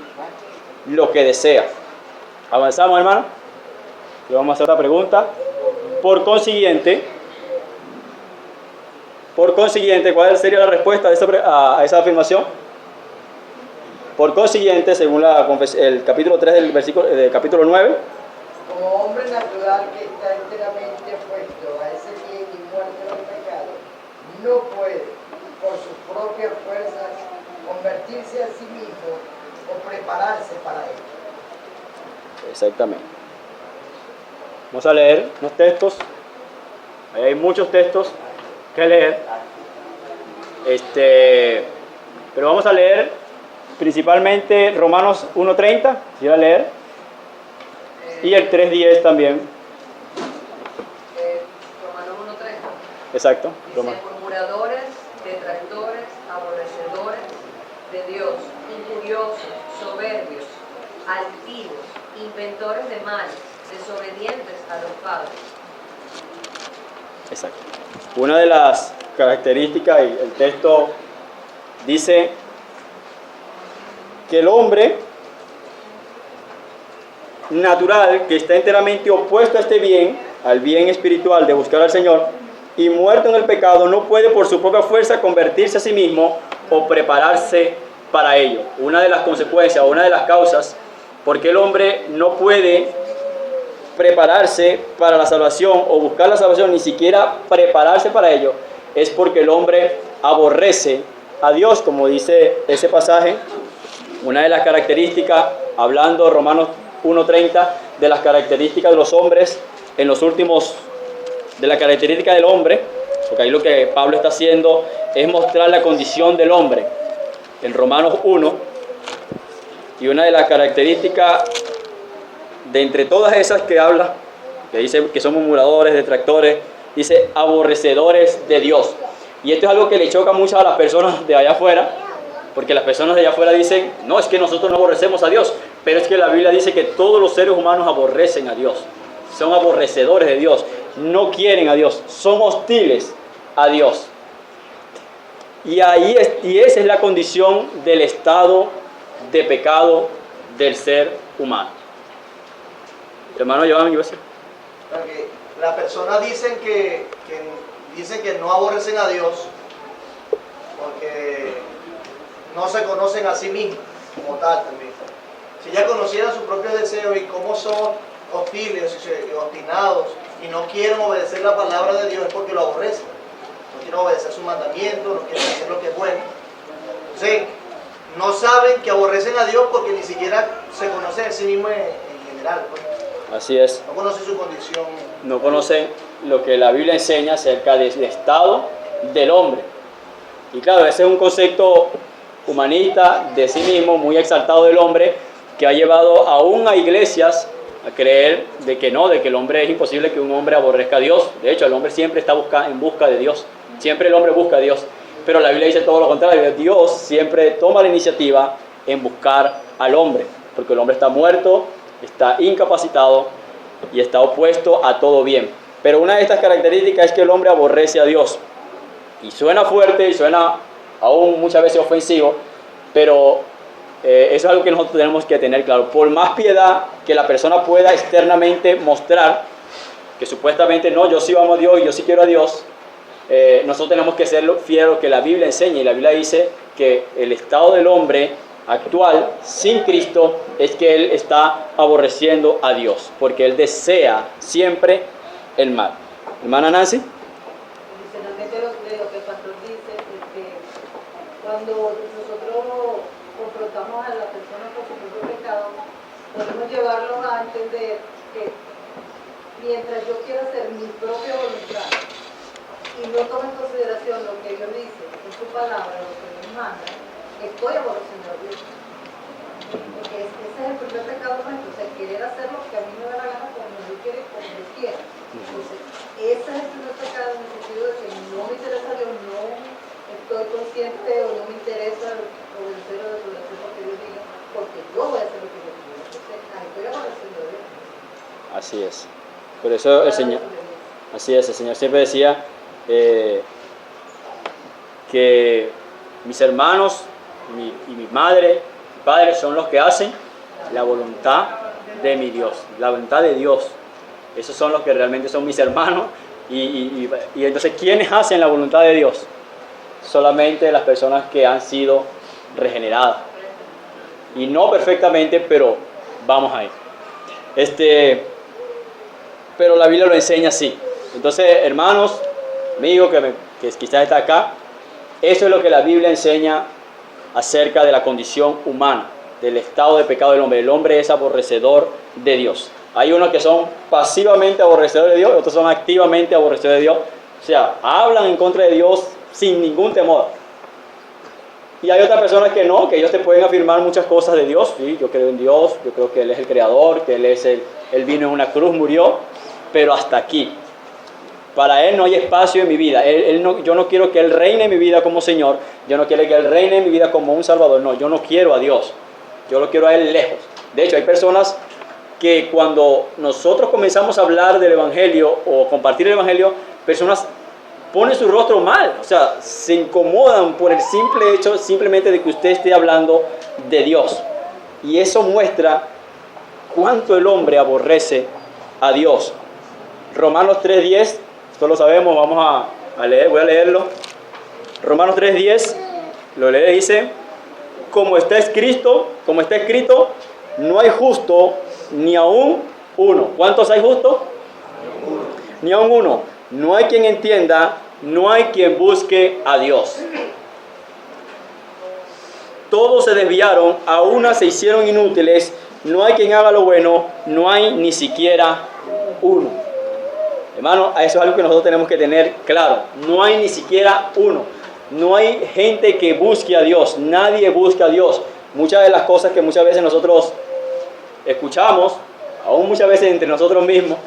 lo que desea. Avanzamos, hermano. Le vamos a hacer otra pregunta. Por consiguiente, ¿cuál sería la respuesta a esa afirmación? Por consiguiente, según el capítulo 3 del capítulo 9, como hombre natural que está enteramente opuesto a ese bien y muerte del pecado, no puede, por sus propias fuerzas, convertirse a sí mismo o prepararse para ello. Exactamente. Vamos a leer unos textos. Ahí hay muchos textos que leer. Pero vamos a leer principalmente Romanos 1:30, si va a leer, y el 3:10 también. Romanos 1:30. Exacto. Dice, murmuradores, detractores, aborrecedores de Dios, injuriosos, soberbios, altivos, inventores de males, desobedientes a los padres. Exacto. Una de las características, y el texto dice que el hombre natural, que está enteramente opuesto a este bien, al bien espiritual de buscar al Señor, y muerto en el pecado, no puede por su propia fuerza convertirse a sí mismo o prepararse para ello. Una de las consecuencias, una de las causas, por qué el hombre no puede prepararse para la salvación o buscar la salvación, ni siquiera prepararse para ello, es porque el hombre aborrece a Dios, como dice ese pasaje. Una de las características, hablando Romanos 1:30, de las características de los hombres en los últimos, de la característica del hombre, porque ahí lo que Pablo está haciendo es mostrar la condición del hombre en Romanos 1, y una de las características de entre todas esas que habla, que dice que son murmuradores, detractores, dice aborrecedores de Dios. Y esto es algo que le choca mucho a las personas de allá afuera, porque las personas de allá afuera dicen, no, es que nosotros no aborrecemos a Dios, pero es que la Biblia dice que todos los seres humanos aborrecen a Dios, son aborrecedores de Dios, no quieren a Dios, son hostiles a Dios. Y esa es la condición del estado de pecado del ser humano. Hermano Joan, ¿qué va a decir? Porque las personas dicen que no aborrecen a Dios porque no se conocen a sí mismos como tal también. Si ya conocieran sus propios deseos y cómo son hostiles y obstinados y no quieren obedecer la palabra de Dios, es porque lo aborrecen. No quieren obedecer sus mandamientos, no quieren hacer lo que es bueno. Entonces, no saben que aborrecen a Dios porque ni siquiera se conocen a sí mismos en general. Pues. Así es. No conocen su condición. No conocen lo que la Biblia enseña acerca del estado del hombre. Y claro, ese es un concepto humanista de sí mismo, muy exaltado del hombre, que ha llevado aún a iglesias a creer de que no, de que el hombre es imposible que un hombre aborrezca a Dios. De hecho, el hombre siempre está en busca de Dios. Siempre el hombre busca a Dios. Pero la Biblia dice todo lo contrario. Dios siempre toma la iniciativa en buscar al hombre, porque el hombre está muerto, está incapacitado y está opuesto a todo bien. Pero una de estas características es que el hombre aborrece a Dios. Y suena fuerte y suena aún muchas veces ofensivo, pero eso es algo que nosotros tenemos que tener claro. Por más piedad que la persona pueda externamente mostrar, que supuestamente no, yo sí amo a Dios y yo sí quiero a Dios, nosotros tenemos que ser fieles a lo que la Biblia enseña. Y la Biblia dice que el estado del hombre actual, sin Cristo, es que él está aborreciendo a Dios, porque él desea siempre el mal. Hermana Nancy. Adicionalmente de lo que el pastor dice, es que cuando nosotros confrontamos a la persona con su propio pecado, podemos llevarlos a entender que mientras yo quiera hacer mi propia voluntad y no tomo en consideración lo que Dios dice en su palabra, lo que Dios manda, estoy aborreciendo a Dios. Porque ese es el primer pecado nuestro, o sea, querer hacer lo que a mí me da la gana como yo quiero y como yo quiera. Entonces, ese es el primer pecado en el sentido de que no me interesa Dios, no estoy consciente o no me interesa obedecer o desobedecer lo que Dios diga, porque yo voy a hacer lo que yo quiero. Entonces, ahí estoy aborreciendo a Dios. Así es. Por eso el Señor, así es, el Señor siempre decía que mis hermanos y mi madre, mi padre son los que hacen la voluntad de mi Dios, la voluntad de Dios. Esos son los que realmente son mis hermanos. Y entonces, ¿quiénes hacen la voluntad de Dios? Solamente las personas que han sido regeneradas. Y no perfectamente, pero vamos ahí. Pero la Biblia lo enseña así. Entonces, hermanos, amigos que quizás está acá, eso es lo que la Biblia enseña acerca de la condición humana, del estado de pecado del hombre. El hombre es aborrecedor de Dios. Hay unos que son pasivamente aborrecedores de Dios y otros son activamente aborrecedores de Dios. O sea, hablan en contra de Dios sin ningún temor. Y hay otras personas que no, que ellos te pueden afirmar muchas cosas de Dios. Sí, yo creo en Dios, yo creo que Él es el creador, que Él vino en una cruz, murió, pero hasta aquí. Para Él no hay espacio en mi vida. Yo no quiero que Él reine en mi vida como Señor. Yo no quiero que Él reine en mi vida como un Salvador. No, yo no quiero a Dios. Yo lo quiero a Él lejos. De hecho, hay personas que cuando nosotros comenzamos a hablar del Evangelio o compartir el Evangelio, personas ponen su rostro mal. O sea, se incomodan por el simple hecho simplemente de que usted esté hablando de Dios. Y eso muestra cuánto el hombre aborrece a Dios. Romanos 3:10, esto lo sabemos, vamos a leer, voy a leerlo. Romanos 3:10, lo lee, dice, como está escrito, no hay justo ni aún uno. ¿Cuántos hay justos? Ni aún uno. No hay quien entienda, no hay quien busque a Dios. Todos se desviaron, a una se hicieron inútiles, no hay quien haga lo bueno, no hay ni siquiera uno. Hermano, eso es algo que nosotros tenemos que tener claro. No hay ni siquiera uno. No hay gente que busque a Dios. Nadie busca a Dios. Muchas de las cosas que muchas veces nosotros escuchamos, aún muchas veces entre nosotros mismos,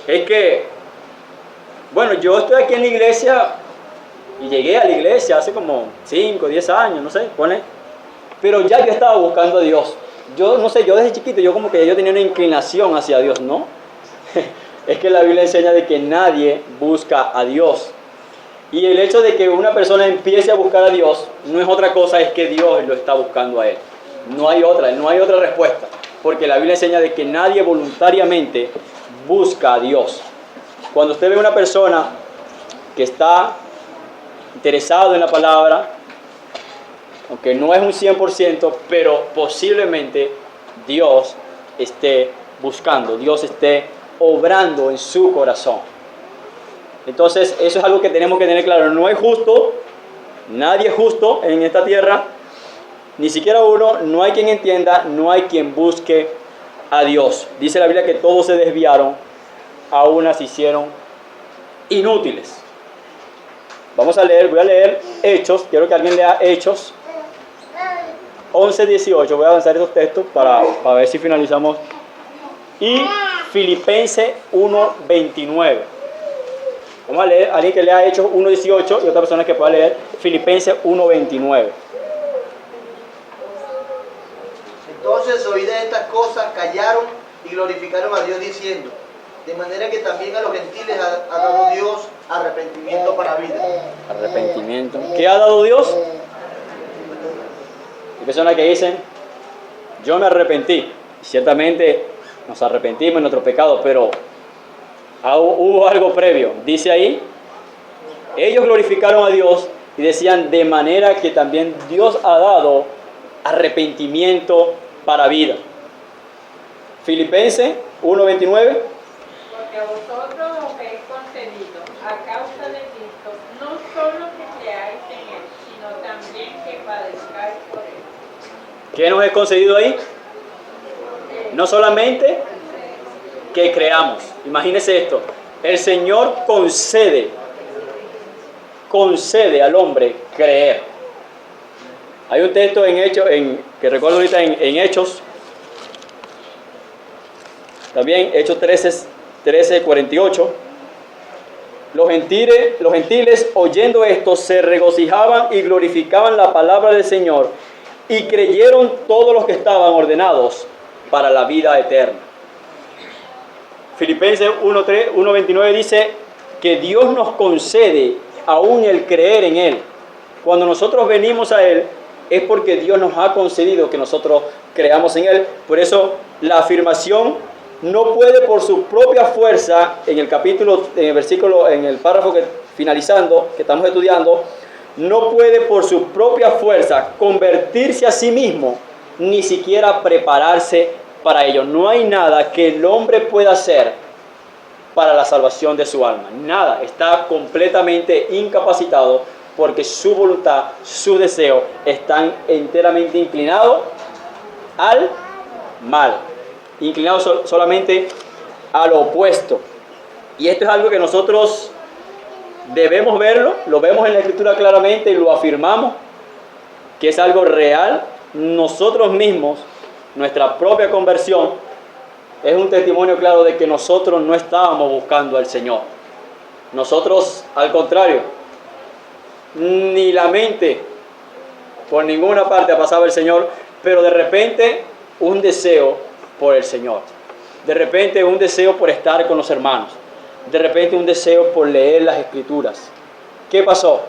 es que, bueno, yo estoy aquí en la iglesia y llegué a la iglesia hace como 5, 10 años, no sé, pone, pero ya yo estaba buscando a Dios. Yo no sé, yo desde chiquito, yo como que yo tenía una inclinación hacia Dios, ¿no? Es que la Biblia enseña de que nadie busca a Dios. Y el hecho de que una persona empiece a buscar a Dios no es otra cosa, es que Dios lo está buscando a él. No hay otra respuesta. Porque la Biblia enseña de que nadie voluntariamente busca a Dios. Cuando usted ve a una persona que está interesado en la palabra, aunque no es un 100%, pero posiblemente Dios esté buscando, Dios esté obrando en su corazón. Entonces, eso es algo que tenemos que tener claro. No hay justo, nadie es justo en esta tierra, ni siquiera uno, no hay quien entienda, no hay quien busque a Dios. Dice la Biblia que todos se desviaron, a unas se hicieron inútiles. Voy a leer Hechos, quiero que alguien lea Hechos 11:18, voy a avanzar esos textos para ver si finalizamos. Y Filipenses 1:29. Vamos a leer, alguien que lea Hechos 1:18 y otra persona que pueda leer Filipenses 1:29. Entonces, oídas estas cosas, callaron y glorificaron a Dios diciendo, de manera que también a los gentiles ha dado Dios arrepentimiento para vida. Arrepentimiento. ¿Qué ha dado Dios? Hay personas que dicen, yo me arrepentí. Ciertamente nos arrepentimos de nuestro pecado, pero hubo algo previo. Dice ahí, ellos glorificaron a Dios y decían, de manera que también Dios ha dado arrepentimiento para vida. Filipenses 1:29. Porque a vosotros os he concedido, a causa de Cristo, no solo que creáis en Él, sino también que padezcáis por Él. ¿Qué nos he concedido ahí? No solamente que creamos. Imagínese esto. El Señor concede al hombre creer. Hay un texto que recuerdo ahorita en Hechos, también Hechos 13:48. Los gentiles, oyendo esto, se regocijaban y glorificaban la palabra del Señor, y creyeron todos los que estaban ordenados para la vida eterna. Filipenses 1:29 dice que Dios nos concede aún el creer en Él. Cuando nosotros venimos a Él, es porque Dios nos ha concedido que nosotros creamos en Él. Por eso la afirmación no puede por su propia fuerza, en el párrafo finalizando, que estamos estudiando, no puede por su propia fuerza convertirse a sí mismo, ni siquiera prepararse para ello. No hay nada que el hombre pueda hacer para la salvación de su alma. Nada, está completamente incapacitado porque su voluntad, su deseo están enteramente inclinados al mal. Inclinados solamente a lo opuesto. Y esto es algo que nosotros debemos verlo, lo vemos en la Escritura claramente y lo afirmamos, que es algo real. Nosotros mismos, nuestra propia conversión, es un testimonio claro de que nosotros no estábamos buscando al Señor. Nosotros, al contrario, ni la mente por ninguna parte ha pasado el Señor, pero de repente un deseo por el Señor, de repente un deseo por estar con los hermanos, de repente un deseo por leer las Escrituras. ¿Qué pasó?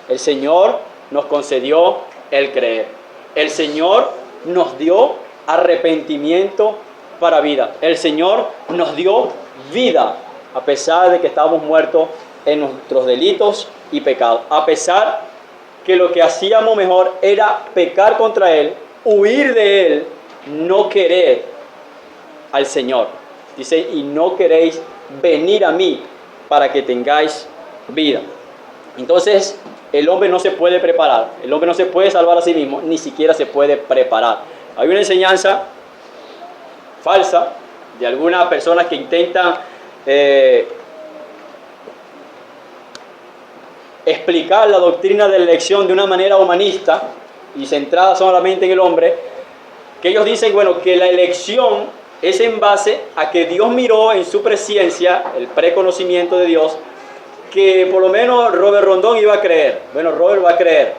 El Señor nos concedió el creer. El Señor nos dio arrepentimiento para vida. El Señor nos dio vida, a pesar de que estábamos muertos en nuestros delitos y pecados. A pesar que lo que hacíamos mejor era pecar contra Él, huir de Él, no querer al Señor. Dice, y no queréis venir a mí para que tengáis vida. Entonces, el hombre no se puede preparar, el hombre no se puede salvar a sí mismo, ni siquiera se puede preparar. Hay una enseñanza falsa de algunas personas que intentan explicar la doctrina de la elección de una manera humanista y centrada solamente en el hombre, que ellos dicen, bueno, que la elección es en base a que Dios miró en su presciencia, el preconocimiento de Dios, que por lo menos Robert Rondón iba a creer. Bueno, Robert va a creer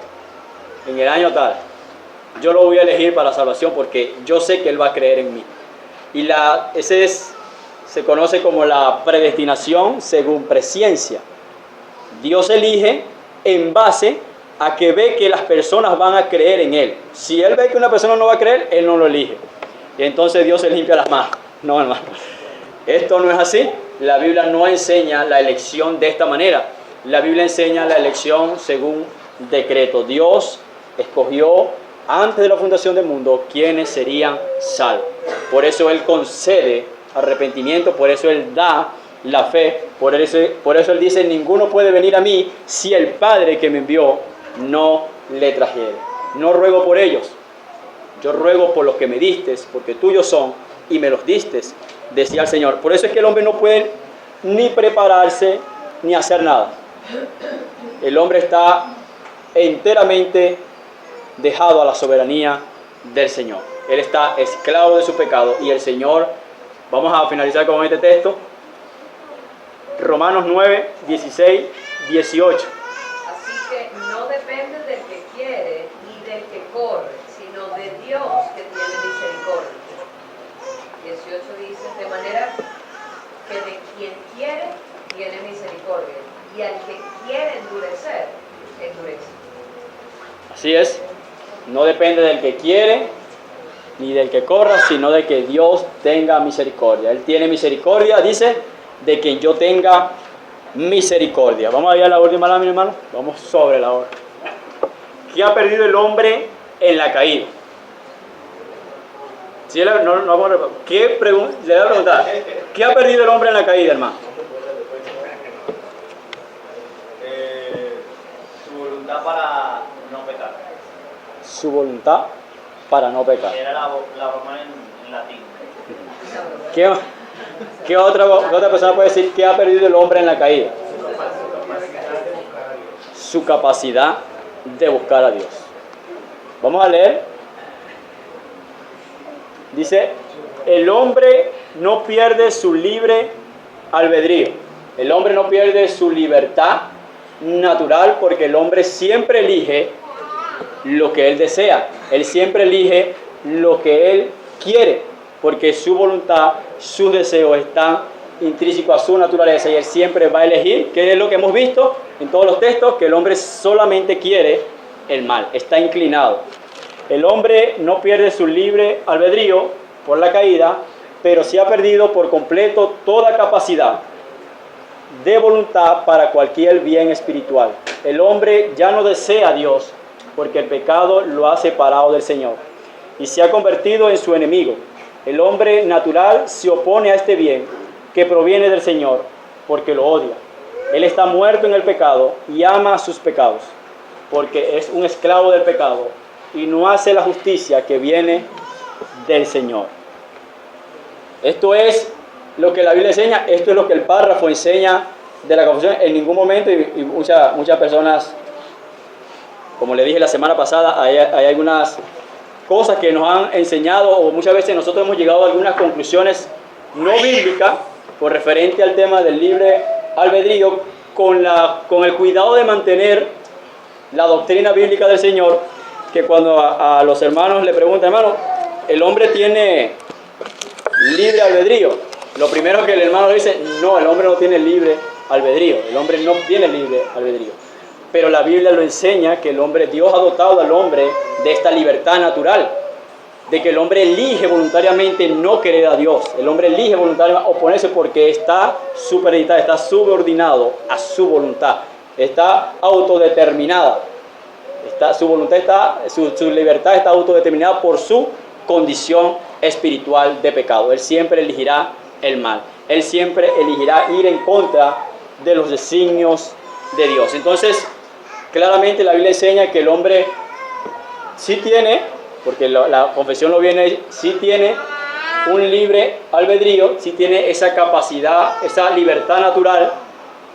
en el año tal. Yo lo voy a elegir para la salvación porque yo sé que él va a creer en mí. Y se conoce como la predestinación según presciencia. Dios elige en base a que ve que las personas van a creer en Él. Si Él ve que una persona no va a creer, Él no lo elige. Y entonces Dios se limpia las manos. No, hermano. Esto no es así. La Biblia no enseña la elección de esta manera. La Biblia enseña la elección según decreto. Dios escogió antes de la fundación del mundo quienes serían salvos. Por eso Él concede arrepentimiento, por eso Él da la fe, por eso Él dice, ninguno puede venir a mí si el Padre que me envió no le trajere. No ruego por ellos, yo ruego por los que me distes, porque tuyos son y me los distes, decía el Señor. Por eso es que el hombre no puede ni prepararse ni hacer nada. El hombre está enteramente dejado a la soberanía del Señor. Él está esclavo de su pecado y el Señor, vamos a finalizar con este texto, Romanos 9, 16, 18. Así que no depende del que quiere ni del que corre, sino de Dios que tiene misericordia. 18 dice, de manera que de quien quiere, tiene misericordia, y al que quiere endurecer, endurece. Así es, no depende del que quiere ni del que corra, sino de que Dios tenga misericordia. Él tiene misericordia, dice, de quien yo tenga misericordia. Vamos a ir a la última lámina, hermano. Vamos sobre la hora. ¿Qué ha perdido el hombre en la caída? Si le voy a preguntar, ¿qué ha perdido el hombre en la caída, hermano? Su voluntad para no pecar. Su voluntad para no pecar. Era la broma en latín. ¿Qué otra persona puede decir que ha perdido el hombre en la caída? Su capacidad de buscar a Dios. Vamos a leer. Dice, el hombre no pierde su libre albedrío. El hombre no pierde su libertad natural porque el hombre siempre elige lo que él desea. Él siempre elige lo que él quiere porque su voluntad, sus deseos están intrínsecos a su naturaleza y él siempre va a elegir, que es lo que hemos visto en todos los textos, que el hombre solamente quiere el mal, está inclinado. El hombre no pierde su libre albedrío por la caída, pero sí ha perdido por completo toda capacidad de voluntad para cualquier bien espiritual. El hombre ya no desea a Dios porque el pecado lo ha separado del Señor y se ha convertido en su enemigo. El hombre natural se opone a este bien que proviene del Señor porque lo odia. Él está muerto en el pecado y ama sus pecados porque es un esclavo del pecado y no hace la justicia que viene del Señor. Esto es lo que la Biblia enseña, esto es lo que el párrafo enseña de la confesión. En ningún momento, y muchas personas, como le dije la semana pasada, hay algunas cosas que nos han enseñado, o muchas veces nosotros hemos llegado a algunas conclusiones no bíblicas con referente al tema del libre albedrío, con el cuidado de mantener la doctrina bíblica del Señor, que cuando a los hermanos le preguntan, hermano, el hombre tiene libre albedrío. Lo primero que el hermano dice, no, el hombre no tiene libre albedrío, el hombre no tiene libre albedrío. Pero la Biblia lo enseña que el hombre, Dios ha dotado al hombre de esta libertad natural, de que el hombre elige voluntariamente no querer a Dios. El hombre elige voluntariamente oponerse porque está supeditado, está subordinado a su voluntad, está autodeterminada. Su voluntad su libertad está autodeterminada por su condición espiritual de pecado. Él siempre elegirá el mal. Él siempre elegirá ir en contra de los designios de Dios. Entonces, claramente la Biblia enseña que el hombre sí tiene, porque la confesión lo viene, sí tiene un libre albedrío, sí tiene esa capacidad, esa libertad natural.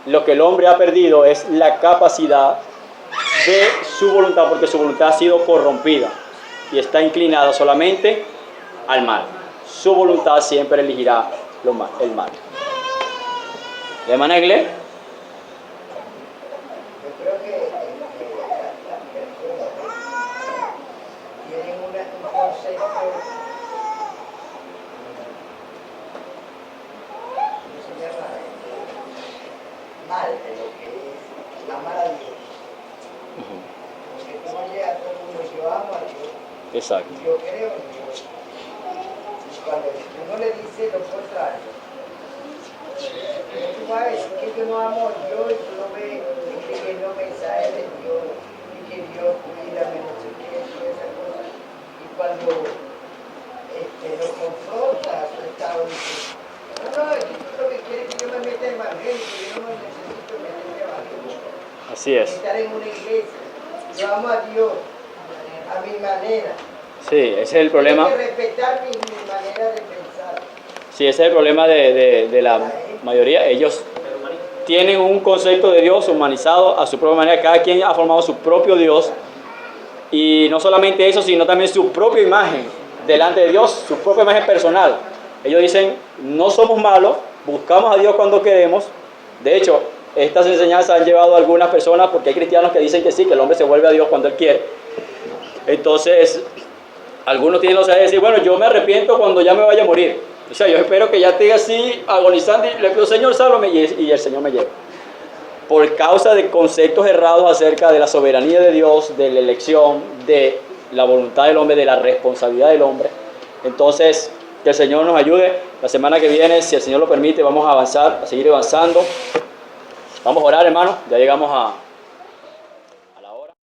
Lo que el hombre ha perdido es la capacidad de su voluntad, porque su voluntad ha sido corrompida y está inclinada solamente al mal. Su voluntad siempre elegirá el mal. ¿De manera, Igle? Yo creo que las personas tienen un concepto mal de lo que es amar a Dios. Porque tú no llegas a todo el mundo, yo amo a Dios. Exacto. Y yo creo en Dios. Y cuando uno le dice lo contrario, tú vas a decir que yo no amo a Dios y tú no ves escribiendo mensajes de Dios y que Dios cuídame, no sé qué, todas esas cosas. Y cuando lo confronta a su estado, dice, no, lo que quiere es que yo me meta en evangélico, yo no me necesito meter en evangélico. Así es. Estar en una iglesia, yo amo a Dios a mi manera. Sí, ese es el problema. Tengo que respetar mi manera de pensar. Sí, ese es el problema de la mayoría. Ellos tienen un concepto de Dios humanizado a su propia manera. Cada quien ha formado su propio Dios. Y no solamente eso, sino también su propia imagen delante de Dios, su propia imagen personal. Ellos dicen, no somos malos, buscamos a Dios cuando queremos. De hecho, estas enseñanzas han llevado a algunas personas, porque hay cristianos que dicen que sí, que el hombre se vuelve a Dios cuando él quiere. Entonces, algunos tienen la osadía de decir, bueno, yo me arrepiento cuando ya me vaya a morir. O sea, yo espero que ya esté así agonizando y le pido, Señor, sálvame, y el Señor me lleva. Por causa de conceptos errados acerca de la soberanía de Dios, de la elección, de la voluntad del hombre, de la responsabilidad del hombre. Entonces, que el Señor nos ayude. La semana que viene, si el Señor lo permite, vamos a avanzar, a seguir avanzando. Vamos a orar, hermanos. Ya llegamos a